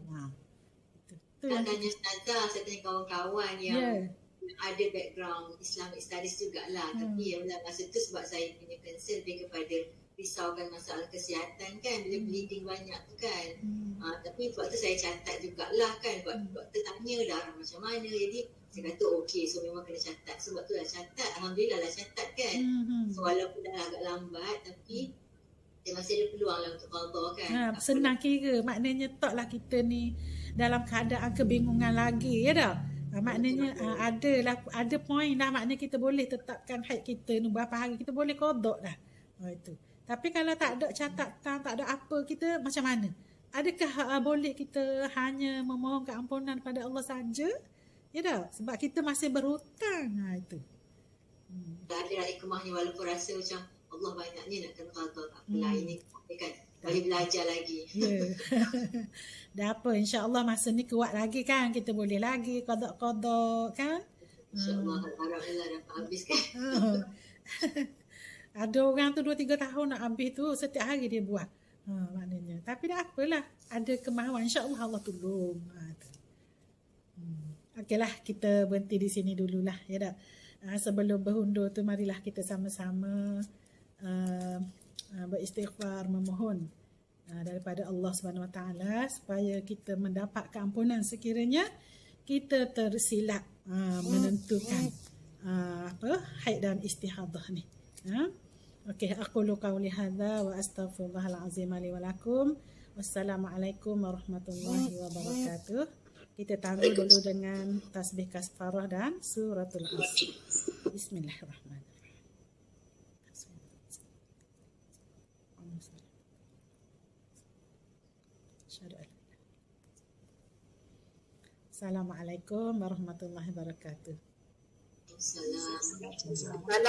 Speaker 4: Tak tanya ustazah, saya tanya kawan-kawan yang ada background Islamic studies jugalah. Tapi yang masa tu sebab saya punya concern lebih kepada risaukan masalah kesihatan kan, bila bleeding banyak tu kan. Tapi waktu saya catat jugalah kan, doktor tanya darah macam mana, jadi saya kata okey, so memang kena catat. Sebab tu dah catat, alhamdulillah lah catat kan. So walaupun dah agak lambat, tapi dia masih ada peluang lah untuk qada kan.
Speaker 1: Senang kira, maknanya taklah kita ni dalam keadaan kebingungan lagi, ya tak? Maknanya ada poin dah, maknanya kita boleh tetapkan haid kita ni berapa hari, kita boleh qada dah. Itu. Tapi kalau tak ada catatan, tak ada apa, kita macam mana? Adakah boleh kita hanya memohon keampunan pada Allah saja? Ya tak? Sebab kita masih berhutang. Itu.
Speaker 4: Ada hikmahnya walaupun rasa macam Allah banyaknya nak kena qada, tak apalah ini kan. Boleh belajar lagi.
Speaker 1: Dah apa, insya-Allah masa ni kuat lagi kan, kita boleh lagi qada-qada kan?
Speaker 4: Insya-Allah harap-haraplah dapat habis kan.
Speaker 1: Ada orang tu 2-3 tahun nak habis tu, setiap hari dia buat. Maknanya. Tapi dah apalah, ada kemahuan, insya-Allah Allah tolong. Okeylah, kita berhenti di sini dululah, ya tak? Sebelum berundur tu marilah kita sama-sama beristighfar, memohon daripada Allah Subhanahu Wa Taala supaya kita mendapat keampunan sekiranya kita tersilap menentukan haid dan istihadah ni. Okey, aqulu qawli hadza wa astaghfirullahal azim li wa lakum. Wassalamualaikum warahmatullahi wabarakatuh. Kita tangguh dulu dengan tasbih kafarah dan suratul Asr. Bismillahirrahmanirrahim. Assalamualaikum warahmatullahi wabarakatuh.
Speaker 4: Assalamualaikum.